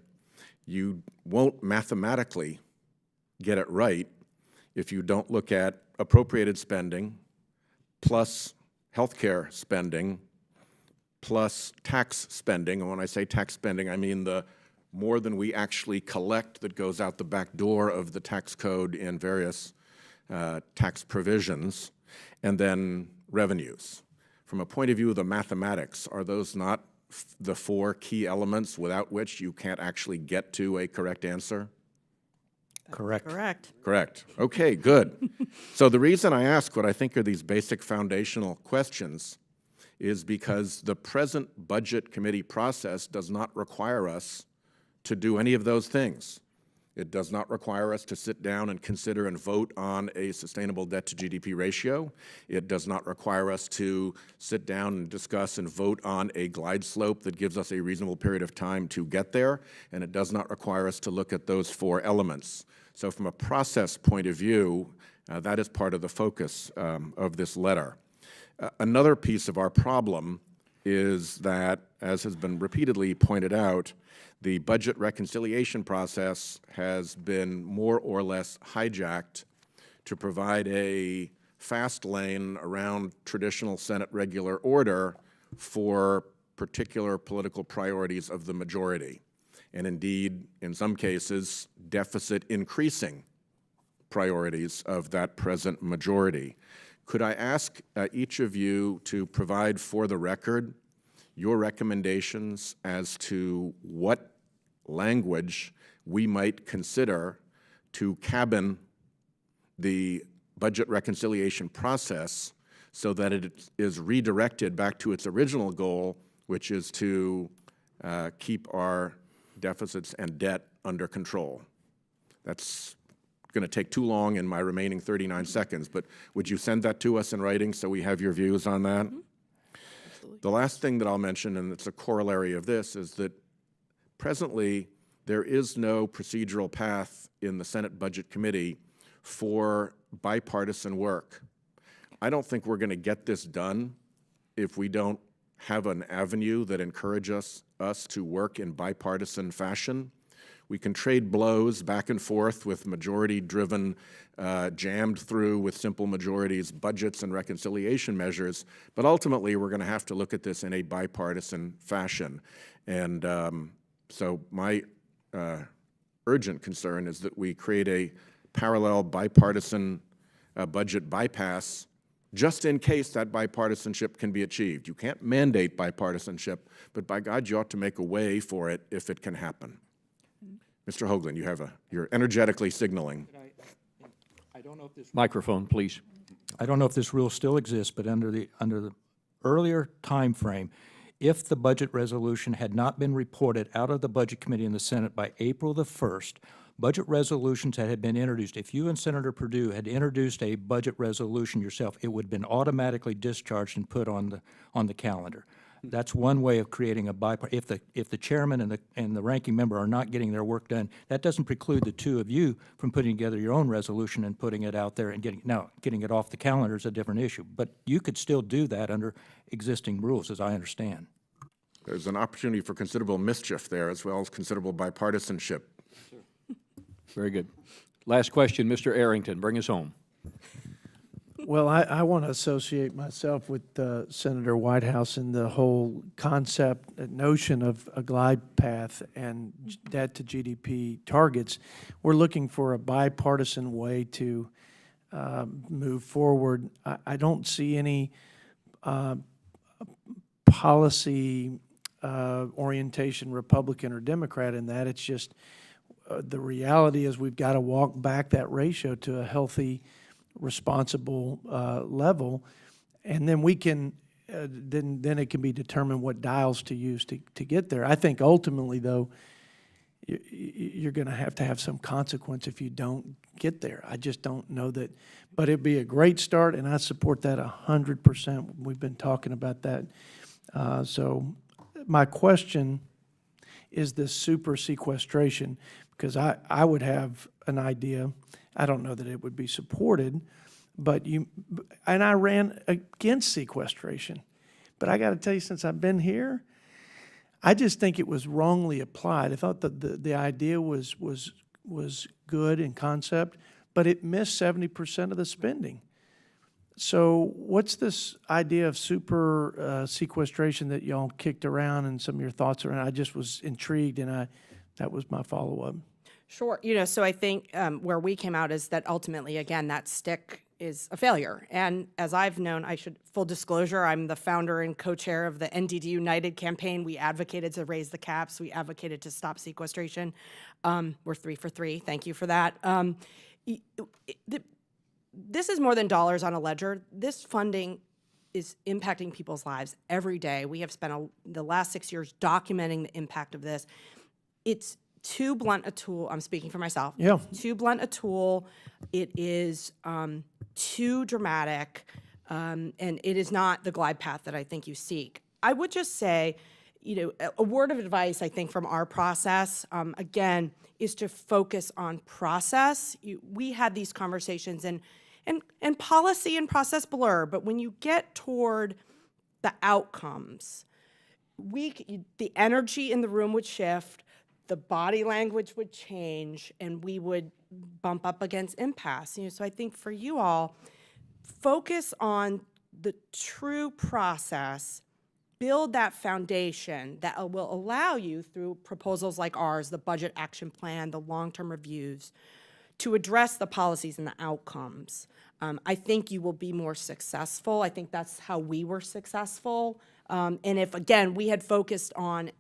you won't mathematically get it right if you don't look at appropriated spending plus healthcare spending plus tax spending. And when I say tax spending, I mean the more than we actually collect that goes out the back door of the tax code in various tax provisions, and then revenues. From a point of view of the mathematics, are those not the four key elements without which you can't actually get to a correct answer? Correct. Correct. Correct. Okay, good. So the reason I ask what I think are these basic foundational questions is because the present Budget Committee process does not require us to do any of those things. It does not require us to sit down and consider and vote on a sustainable debt to GDP ratio. It does not require us to sit down and discuss and vote on a glide slope that gives us a reasonable period of time to get there. And it does not require us to look at those four elements. So from a process point of view, that is part of the focus of this letter. Another piece of our problem is that, as has been repeatedly pointed out, the budget reconciliation process has been more or less hijacked to provide a fast lane around traditional Senate regular order for particular political priorities of the majority, and indeed, in some cases, deficit increasing priorities of that present majority. Could I ask each of you to provide for the record your recommendations as to what language we might consider to cabin the budget reconciliation process so that it is redirected back to its original goal, which is to keep our deficits and debt under control? That's going to take too long in my remaining 39 seconds, but would you send that to us in writing so we have your views on that? Absolutely. The last thing that I'll mention, and it's a corollary of this, is that presently there is no procedural path in the Senate Budget Committee for bipartisan work. I don't think we're going to get this done if we don't have an avenue that encourages us to work in bipartisan fashion. We can trade blows back and forth with majority-driven, jammed through with simple majorities, budgets and reconciliation measures, but ultimately we're going to have to look at this in a bipartisan fashion. And so my urgent concern is that we create parallel bipartisan budget bypass, just in case that bipartisanship can be achieved. You can't mandate bipartisanship, but by God, you ought to make a way for it if it can happen. Mr. Hoagland, you're energetically signaling. I don't know if this Microphone, please. I don't know if this rule still exists, but under the earlier time frame, if the budget resolution had not been reported out of the Budget Committee in the Senate by April the 1st, budget resolutions that had been introduced, if you and Senator Perdue had introduced a budget resolution yourself, it would have been automatically discharged and put on the calendar. That's one way of creating a bipartisan. If the chairman and the ranking member are not getting their work done, that doesn't preclude the two of you from putting together your own resolution and putting it out there and getting it off the calendar is a different issue. But you could still do that under existing rules, as I understand. There's an opportunity for considerable mischief there, as well as considerable bipartisanship. Very good. Last question, Mr. Arrington, bring us home. Well, I want to associate myself with Senator Whitehouse in the whole concept, notion of a glide path and debt to GDP targets. We're looking for a bipartisan way to move forward. I don't see any policy orientation, Republican or Democrat, in that. It's just the reality is we've got to walk back that ratio to a healthy, responsible level, and then we can then it can be determined what dials to use to get there. I think ultimately, though, you're going to have some consequence if you don't get there. I just don't know that, but it'd be a great start, and I support that 100%. We've been talking about that. So my question is this super sequestration, because I would have an idea. I don't know that it would be supported, but I ran against sequestration. But I got to tell you, since I've been here, I just think it was wrongly applied. I thought that the idea was good in concept, but it missed 70% of the spending. So what's this idea of super sequestration that y'all kicked around and some of your thoughts around? I just was intrigued, and that was my follow-up. Sure. So I think where we came out is that ultimately, again, that stick is a failure. And as I've known, full disclosure, I'm the founder and co-chair of the NDD United campaign. We advocated to raise the caps. We advocated to stop sequestration. We're 3 for 3. Thank you for that. This is more than dollars on a ledger. This funding is impacting people's lives every day. We have spent the last 6 years documenting the impact of this. It's too blunt a tool. I'm speaking for myself. Yeah. It's too blunt a tool. It is too dramatic, and it is not the glide path that I think you seek. I would just say, a word of advice, I think, from our process, again, is to focus on process. We had these conversations, and policy and process blur, but when you get toward the outcomes, the energy in the room would shift, the body language would change, and we would bump up against impasse. So I think for you all, focus on the true process, build that foundation that will allow you, through proposals like ours, the budget action plan, the long-term reviews, to address the policies and the outcomes. I think you will be more successful. I think that's how we were successful. And if, again, we had focused on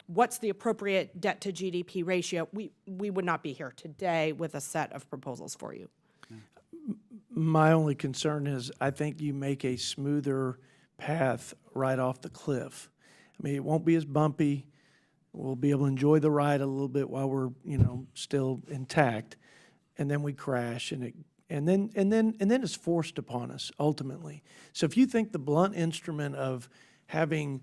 what's the appropriate debt to GDP ratio, we would not be here today with a set of proposals for you. My only concern is I think you make a smoother path right off the cliff. I mean, it won't be as bumpy. We'll be able to enjoy the ride a little bit while we're, still intact, and then we crash, and then it's forced upon us ultimately. So if you think the blunt instrument of having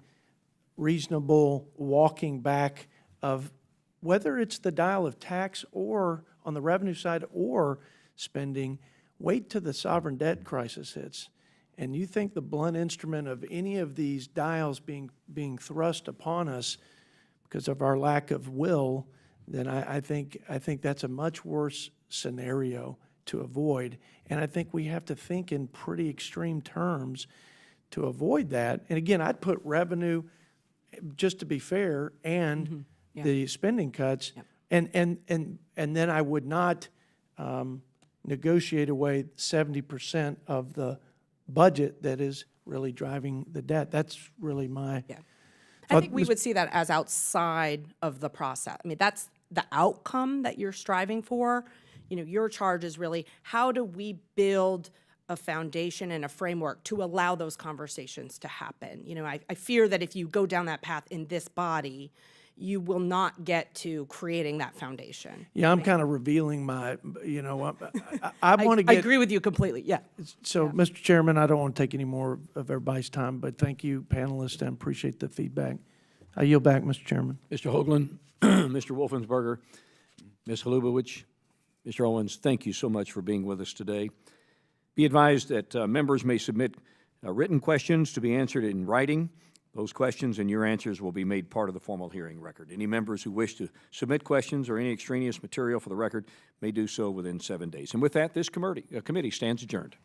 reasonable walking back of whether it's the dial of tax or on the revenue side or spending, wait till the sovereign debt crisis hits. And you think the blunt instrument of any of these dials being thrust upon us because of our lack of will, then I think that's a much worse scenario to avoid. And I think we have to think in pretty extreme terms to avoid that. And again, I'd put revenue, just to be fair, and the spending cuts, and then I would not negotiate away 70% of the budget that is really driving the debt. That's really my. Yeah. I think we would see that as outside of the process. I mean, that's the outcome that you're striving for. You know, your charge is really, how do we build a foundation and a framework to allow those conversations to happen? You know, I fear that if you go down that path in this body, you will not get to creating that foundation. Yeah, I'm kind of revealing my, you know, I want to get. I agree with you completely, yeah. So, Mr. Chairman, I don't want to take any more of everybody's time, but thank you, panelists, and appreciate the feedback. I yield back, Mr. Chairman. Mr. Hoagland, Mr. Wolfensberger, Ms. Holubowich, Mr. Owens, thank you so much for being with us today. Be advised that members may submit written questions to be answered in writing. Those questions and your answers will be made part of the formal hearing record. Any members who wish to submit questions or any extraneous material for the record may do so within 7 days. And with that, this committee stands adjourned.